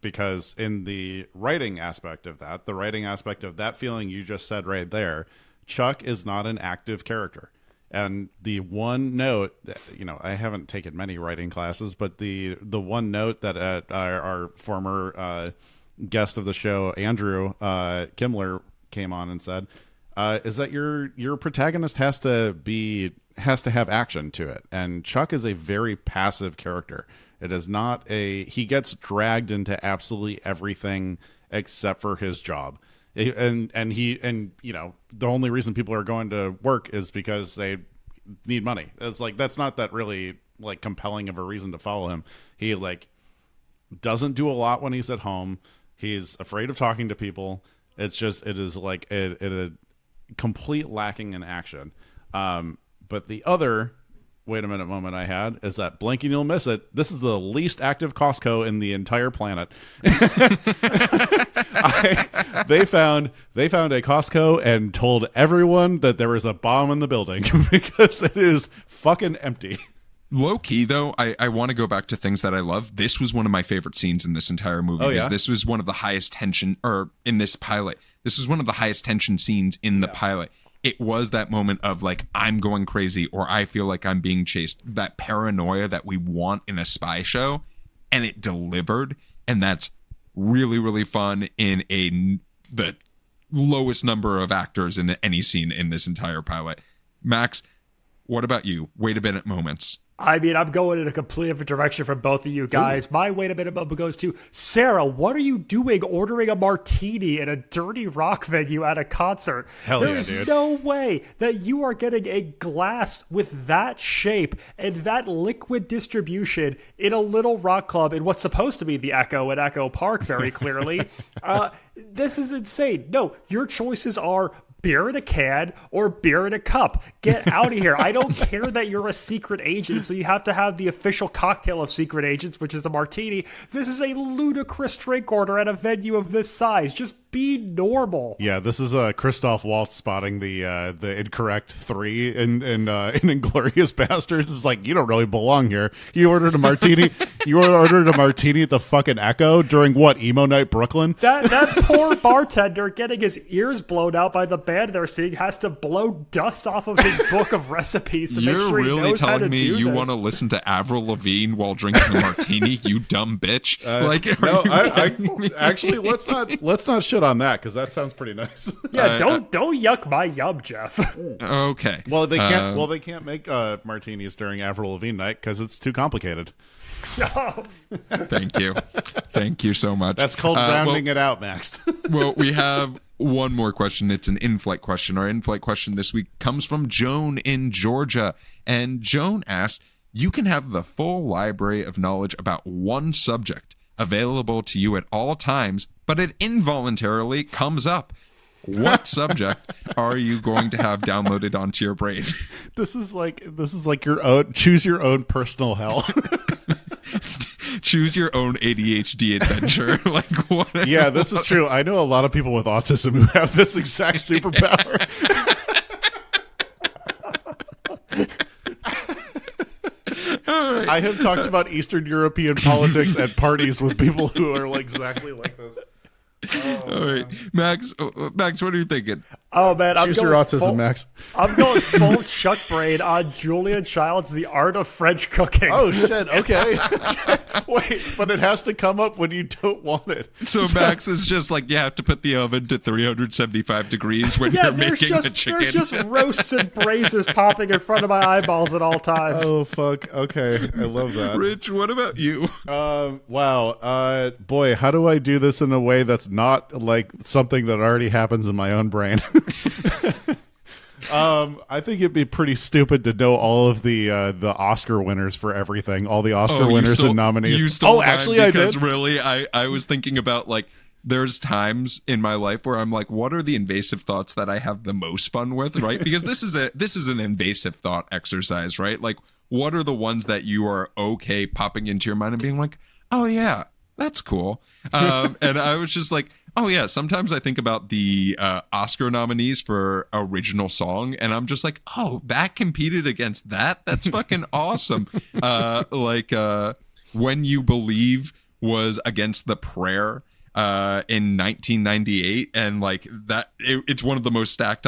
because in the writing aspect of that, feeling you just said right there, Chuck is not an active character. And the one note, I haven't taken many writing classes, but the one note that our former guest of the show, Andrew Kimmler, came on and said is that your protagonist has to have action to it, and Chuck is a very passive character. It is not he gets dragged into absolutely everything except for his job, and the only reason people are going to work is because they need money. It's like that's not that really like compelling of a reason to follow him. He like doesn't do a lot when he's at home. He's afraid of talking to people. It is like a complete lacking in action. But the other wait a minute moment I had is that blink and you'll miss it. This is the least active Costco in the entire planet. They found a Costco and told everyone that there was a bomb in the building because it is fucking empty.
Low key, though, I want to go back to things that I love. This was one of my favorite scenes in this entire movie.
Oh, yeah?
This was one of the highest tension, or in this pilot, this was one of the highest tension scenes in the pilot. It was that moment of like, I'm going crazy, or I feel like I'm being chased. That paranoia that we want in a spy show, and it delivered. And that's really, really fun in the lowest number of actors in any scene in this entire pilot. Max, what about you? Wait a minute moments.
I mean, I'm going in a completely different direction from both of you guys. Ooh. My wait a minute moment goes to Sarah. What are you doing ordering a martini in a dirty rock venue at a concert?
Hell
There's
yeah, dude.
no way that you are getting a glass with that shape and that liquid distribution in a little rock club in what's supposed to be the Echo at Echo Park, very clearly. This is insane. No, your choices are beer in a can or beer in a cup. Get out of here. I don't care that you're a secret agent, so you have to have the official cocktail of secret agents, which is a martini. This is a ludicrous drink order at a venue of this size. Just be normal.
Yeah, this is Christoph Waltz spotting the incorrect 3 in Inglourious Bastards. It's like, you don't really belong here. You ordered a martini. You ordered a martini at the fucking Echo during what, emo night Brooklyn?
That poor bartender getting his ears blown out by the band they're seeing has to blow dust off of his book of recipes to make sure he knows how to do this. You're really telling me you want
to listen to Avril Lavigne while drinking a martini, you dumb bitch?
Actually, let's not shit on that because that sounds pretty nice.
Yeah, don't yuck my yum, Jeff.
Okay.
Well, they can't. They can't make martinis during Avril Lavigne night because it's too complicated.
No.
Thank you so much.
That's called rounding it out, Max.
Well, we have one more question. It's an in-flight question. Our in-flight question this week comes from Joan in Georgia, and Joan asked, "You can have the full library of knowledge about one subject available to you at all times, but it involuntarily comes up. What subject are you going to have downloaded onto your brain?"
This is like your own choose your own personal hell.
Choose your own ADHD adventure. Like what?
Yeah, this is true. I know a lot of people with autism who have this exact superpower.
Right.
I have talked about Eastern European politics at parties with people who are like exactly like this.
All right, Max, what are you thinking?
Oh man,
Choose your autism, Max.
I'm going full Chuck brain on Julia Child's The Art of French Cooking.
Oh shit! Okay, wait, but it has to come up when you don't want it.
So Max is just like, you have to put the oven to 375 degrees when you're making the chicken.
There's just roasts and braises popping in front of my eyeballs at all times.
Oh fuck! Okay, I love that.
Rich, what about you?
Wow. Boy, how do I do this in a way that's not like something that already happens in my own brain? I think it'd be pretty stupid to know all of the Oscar winners for everything, all the Oscar winners and nominees.
You stole mine
actually, I did.
Because really, I was thinking about like, there's times in my life where I'm like, what are the invasive thoughts that I have the most fun with, right? Because this is an invasive thought exercise, right? Like, what are the ones that you are okay popping into your mind and being like, oh yeah, that's cool. And I was just like, oh yeah, sometimes I think about the Oscar nominees for original song, and I'm just like, oh, that competed against that? That's fucking awesome. When You Believe was against The Prayer in 1998, and like that, it's one of the most stacked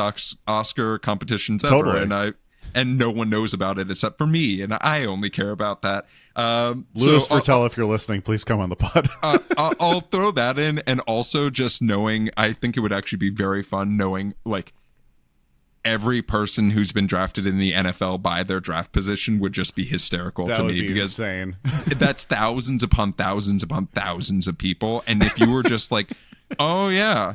Oscar competitions ever.
Totally.
And no one knows about it except for me, and I only care about that.
Louis Vertel, if you're listening, please come on the pod.
I'll throw that in, and also just knowing, I think it would actually be very fun knowing, like, every person who's been drafted in the NFL by their draft position would just be hysterical
That
to
would
me,
be
because
insane.
that's thousands upon thousands upon thousands of people. And if you were just like, oh yeah,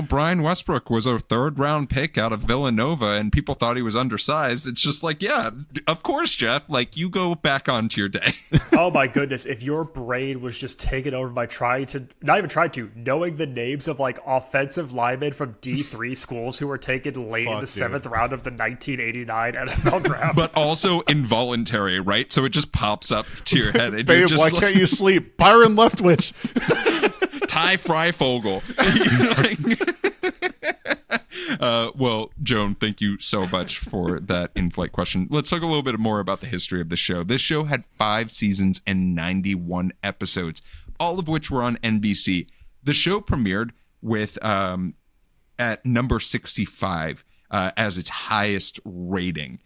Brian Westbrook was a 3rd round pick out of Villanova and people thought he was undersized, it's just like, yeah, of course, Jeff, like, you go back onto your day.
Oh my goodness, if your brain was just taken over by knowing the names of like offensive linemen from D3 schools who were taken late in the 7th round of the 1989 NFL draft.
But also involuntary, right? So it just pops up to your head. And
Babe,
you're just
why can't you sleep? Byron Leftwich.
Ty Freifogel. Well, Joan, thank you so much for that in-flight question. Let's talk a little bit more about the history of the show. This show had 5 seasons and 91 episodes, all of which were on NBC. The show premiered with at number 65 as its highest rating,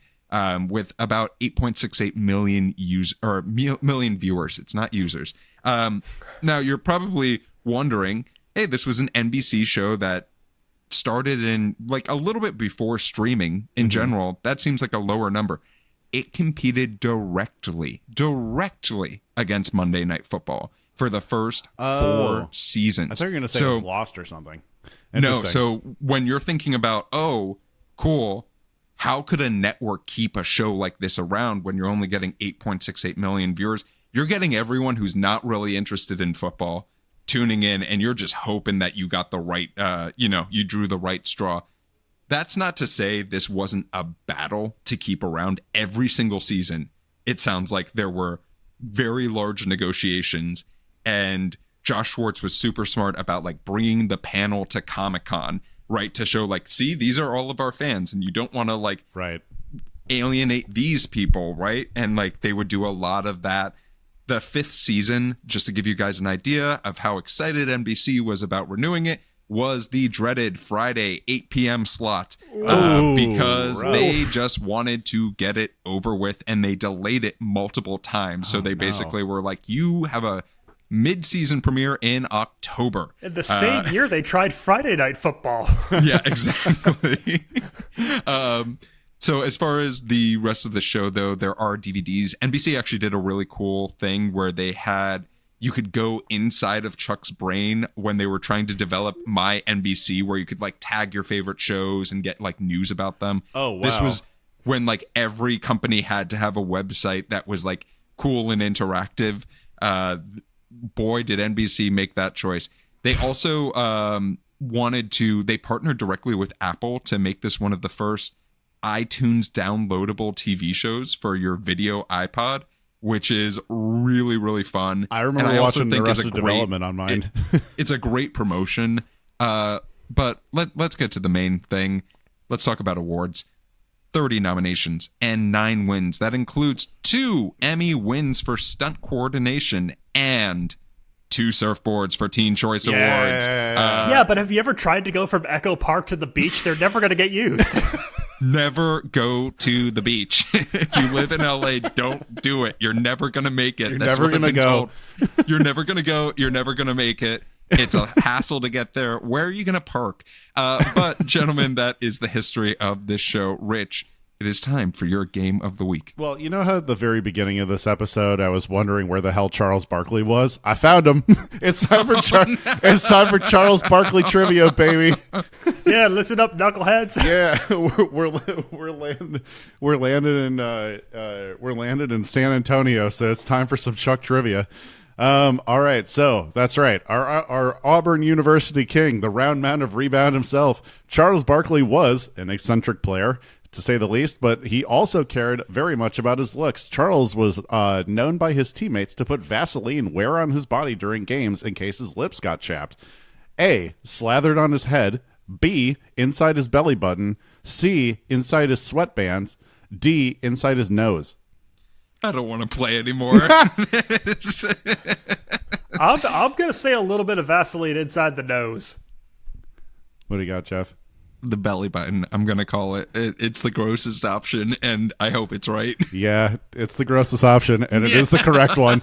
with about 8.68 million million viewers. It's not users. Now you're probably wondering, hey, this was an NBC show that started in like a little bit before streaming in general. That seems like a lower number. It competed directly against Monday Night Football for the first 4 seasons.
I thought you were going to say it was Lost or something.
No, so when you're thinking about, oh, cool, how could a network keep a show like this around when you're only getting 8.68 million viewers? You're getting everyone who's not really interested in football tuning in, and you're just hoping that you got the right, you drew the right straw. That's not to say this wasn't a battle to keep around every single season. It sounds like there were very large negotiations, and Josh Schwartz was super smart about like bringing the panel to Comic-Con, right? To show like, see, these are all of our fans, and you don't want to like alienate these people, right? And like they would do a lot of that. The 5th season, just to give you guys an idea of how excited NBC was about renewing it, was the dreaded Friday 8 p.m. slot, because they just wanted to get it over with, and they delayed it multiple times. So they basically were like, you have a mid-season premiere in October.
In the same year, they tried Friday Night Football.
Yeah, exactly. So as far as the rest of the show, though, there are DVDs. NBC actually did a really cool thing where you could go inside of Chuck's brain when they were trying to develop My NBC, where you could like tag your favorite shows and get like news about them.
Oh, wow.
This was when like every company had to have a website that was like cool and interactive. Boy, did NBC make that choice. They also they partnered directly with Apple to make this one of the first iTunes downloadable TV shows for your video iPod, which is really, really fun.
I remember watching the rest of development on mine.
It's a great promotion. But let's get to the main thing. Let's talk about awards. 30 nominations and 9 wins. That includes 2 Emmy wins for stunt coordination and 2 surfboards for Teen Choice Awards.
Yeah, but have you ever tried to go from Echo Park to the beach? They're never going to get used.
Never go to the beach. If you live in LA, don't do it. You're never going to make it.
You're never going to go.
You're never going to go. You're never going to make it. It's a hassle to get there. Where are you going to park? But gentlemen, that is the history of this show. Rich, it is time for your game of the week.
Well, you know how at the very beginning of this episode, I was wondering where the hell Charles Barkley was? I found him. It's time for it's time for Charles Barkley trivia, baby.
Yeah, listen up, knuckleheads.
Yeah, we're landed in San Antonio, so it's time for some Chuck trivia. All right, so that's right. Our Auburn University king, the round mound of rebound himself, Charles Barkley, was an eccentric player, to say the least, but he also cared very much about his looks. Charles was known by his teammates to put Vaseline where on his body during games in case his lips got chapped. A, slathered on his head. B, inside his belly button. C, inside his sweatbands. D, inside his nose.
I don't want to play anymore.
I'm going to say a little bit of Vaseline inside the nose.
What do you got, Jeff?
The belly button. I'm going to call it. It's the grossest option, and I hope it's right.
Yeah, it's the grossest option, and it is the correct one.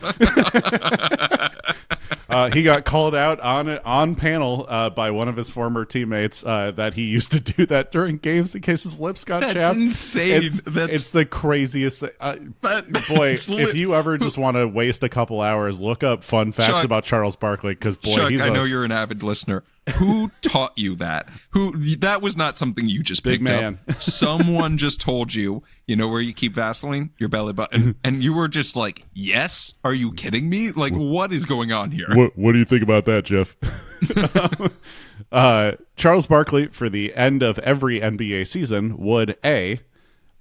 He got called out on panel by one of his former teammates that he used to do that during games in case his lips got chapped.
That's insane.
It's the craziest thing. Boy, if you ever just want to waste a couple hours, look up fun facts about Charles Barkley, because boy,
Chuck, I know you're an avid listener. Who taught you that? That was not something you just picked up. Someone just told you, you know where you keep Vaseline? Your belly button. And you were just like, yes? Are you kidding me? Like, what is going on here?
What do you think about that, Jeff? Charles Barkley, for the end of every NBA season, would A,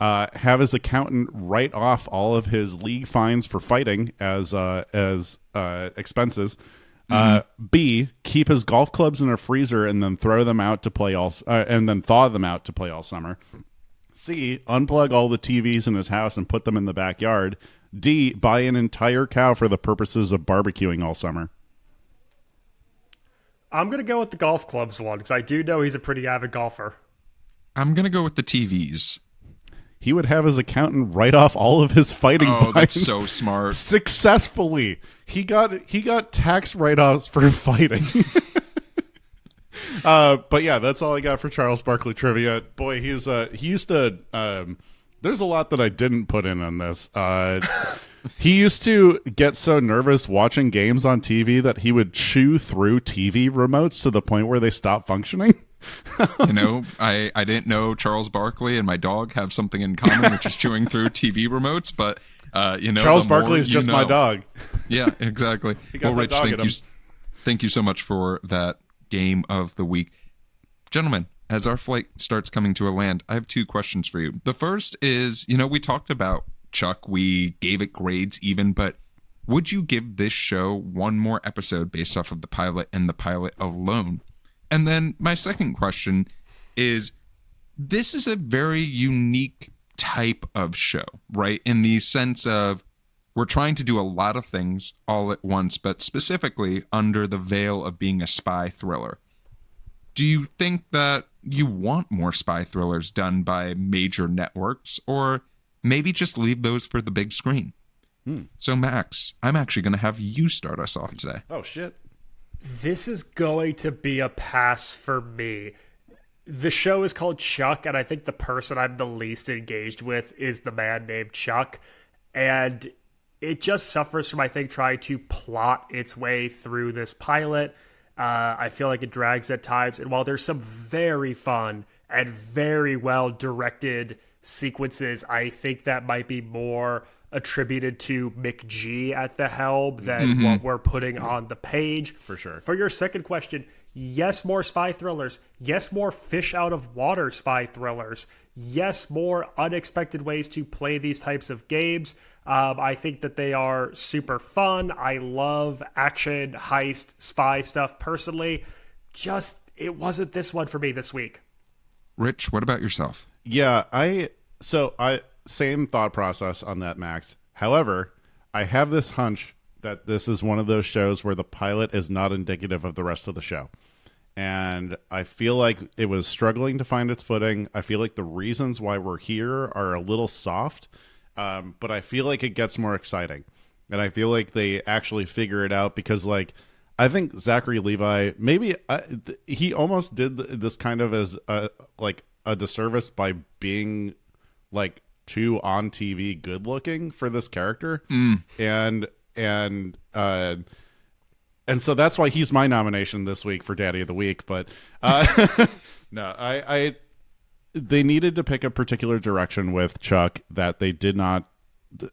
have his accountant write off all of his league fines for fighting as expenses. B, keep his golf clubs in a freezer and then throw them out to play and then thaw them out to play all summer. C, unplug all the TVs in his house and put them in the backyard. D, buy an entire cow for the purposes of barbecuing all summer.
I'm going to go with the golf clubs one, because I do know he's a pretty avid golfer.
I'm going to go with the TVs.
He would have his accountant write off all of his fighting fines.
Oh, that's so smart.
Successfully. He got tax write-offs for fighting. But yeah, that's all I got for Charles Barkley trivia. Boy, he used to there's a lot that I didn't put in on this. He used to get so nervous watching games on TV that he would chew through TV remotes to the point where they stopped functioning.
You know, I didn't know Charles Barkley and my dog have something in common, which is chewing through TV remotes, but you know,
Charles Barkley is just my dog.
Yeah, exactly. Well, Rich, thank you so much for that game of the week. Gentlemen, as our flight starts coming to a land, I have 2 questions for you. The first is, you know, we talked about Chuck, we gave it grades even, but would you give this show one more episode based off of the pilot and the pilot alone? And then my second question is, this is a very unique type of show, right? In the sense of we're trying to do a lot of things all at once, but specifically under the veil of being a spy thriller. Do you think that you want more spy thrillers done by major networks, or maybe just leave those for the big screen? So, Max, I'm actually going to have you start us off today.
Oh, shit.
This is going to be a pass for me. The show is called Chuck, and I think the person I'm the least engaged with is the man named Chuck. And it just suffers from, I think, trying to plot its way through this pilot. I feel like it drags at times. And while there's some very fun and very well-directed sequences, I think that might be more attributed to McG at the helm than what we're putting on the page.
For sure.
For your second question, yes, more spy thrillers. Yes, more fish out of water spy thrillers. Yes, more unexpected ways to play these types of games. I think that they are super fun. I love action, heist, spy stuff personally. Just, it wasn't this one for me this week.
Rich, what about yourself?
Yeah, same thought process on that, Max. However, I have this hunch that this is one of those shows where the pilot is not indicative of the rest of the show. And I feel like it was struggling to find its footing. I feel like the reasons why we're here are a little soft, but I feel like it gets more exciting. And I feel like they actually figure it out because, like, I think Zachary Levi, maybe he almost did this kind of as a disservice by being, like, too on TV good looking for this character. And so that's why he's my nomination this week for Daddy of the Week. But no, they needed to pick a particular direction with Chuck that they did not,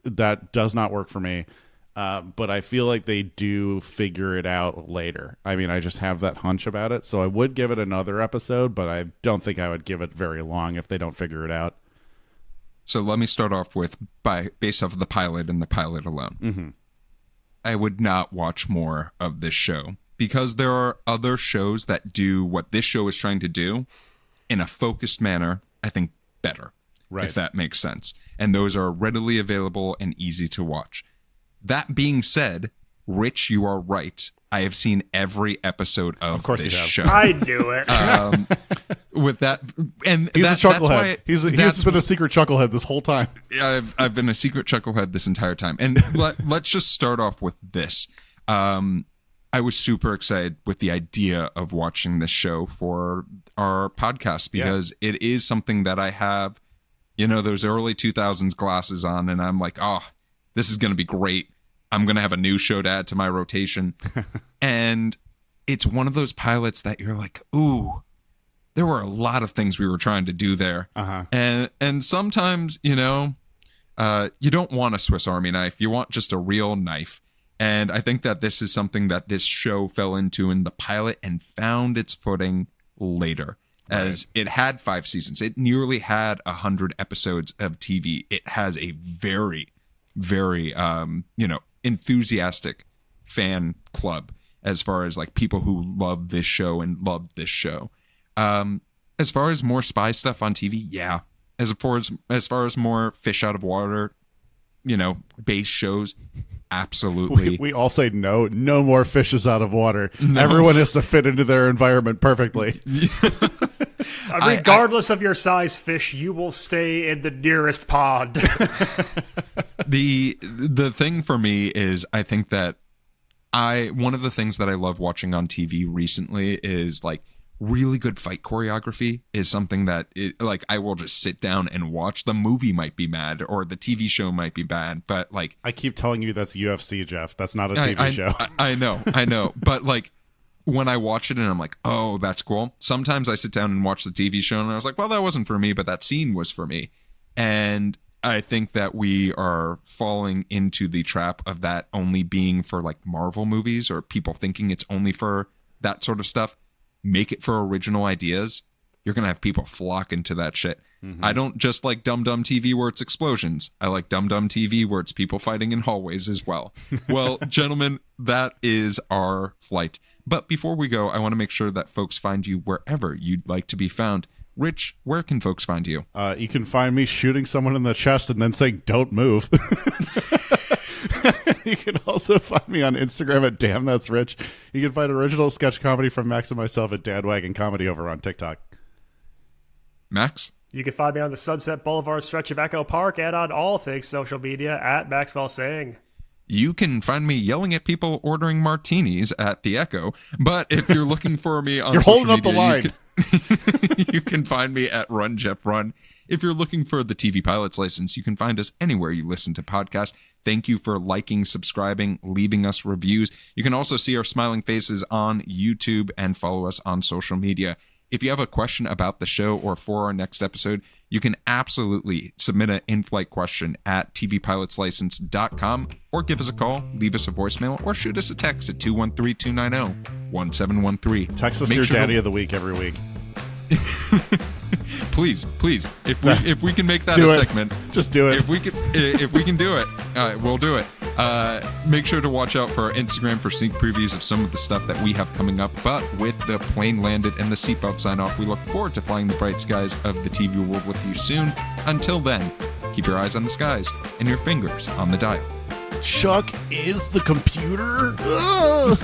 that does not work for me. But I feel like they do figure it out later. I mean, I just have that hunch about it. So I would give it another episode, but I don't think I would give it very long if they don't figure it out.
So let me start off with based off of the pilot and the pilot alone. I would not watch more of this show because there are other shows that do what this show is trying to do in a focused manner, I think better,
right?
If that makes sense. And those are readily available and easy to watch. That being said, Rich, you are right. I have seen every episode of this show.
I knew it.
With that, and
he's a chucklehead.
That's why
he's been a secret chucklehead this whole time.
I've been a secret chucklehead this entire time. And let's just start off with this. I was super excited with the idea of watching this show for our podcast because it is something that I have, those early 2000s glasses on, and I'm like, oh, this is going to be great. I'm going to have a new show to add to my rotation. And it's one of those pilots that you're like, ooh, there were a lot of things we were trying to do there. And sometimes, you don't want a Swiss Army knife. You want just a real knife. And I think that this is something that this show fell into in the pilot and found its footing later. As it had 5 seasons. It nearly had 100 episodes of TV. It has a very, very, enthusiastic fan club as far as like people who love this show and loved this show. As far as more spy stuff on TV, yeah. As far as more fish out of water, base shows, absolutely.
We all say no more fishes out of water. No. Everyone has to fit into their environment perfectly.
Regardless of your size fish, you will stay in the nearest pond.
The thing for me is I think that one of the things that I love watching on TV recently is like really good fight choreography is something that I will just sit down and watch. The movie might be bad or the TV show might be bad, but like
I keep telling you that's UFC, Geoff. That's not a TV show.
I know. But like when I watch it and I'm like, oh, that's cool. Sometimes I sit down and watch the TV show and I was like, well, that wasn't for me, but that scene was for me. And I think that we are falling into the trap of that only being for like Marvel movies or people thinking it's only for that sort of stuff. Make it for original ideas. You're going to have people flock into that shit. I don't just like Dum Dum TV where it's explosions. I like Dum Dum TV where it's people fighting in hallways as well. Well, gentlemen, that is our flight. But before we go, I want to make sure that folks find you wherever you'd like to be found. Rich, where can folks find you?
You can find me shooting someone in the chest and then saying, don't move. You can also find me on Instagram at Damn That's Rich. You can find original sketch comedy from Max and myself at Dadwagon Comedy over on TikTok.
Max?
You can find me on the Sunset Boulevard stretch of Echo Park and on all things social media at Maxwell Saying.
You can find me yelling at people ordering martinis at the Echo, but if you're looking for me on
You're
social
holding up the
media,
line.
you can find me at Run Jeff Run. If you're looking for the TV Pilot's License, you can find us anywhere you listen to podcasts. Thank you for liking, subscribing, leaving us reviews. You can also see our smiling faces on YouTube and follow us on social media. If you have a question about the show or for our next episode, you can absolutely submit an in-flight question at tvpilotslicense.com or give us a call, leave us a voicemail, or shoot us a text at 213-290-1713.
Text us
Make
your
sure
daddy of the week every week.
Please, if we can make that
Do
a
it.
segment,
Just do it.
if we can do it, we'll do it. Make sure to watch out for our Instagram for sneak previews of some of the stuff that we have coming up. But with the plane landed and the seatbelt sign off, we look forward to flying the bright skies of the TV world with you soon. Until then, keep your eyes on the skies and your fingers on the dial.
Chuck is the computer. Ugh.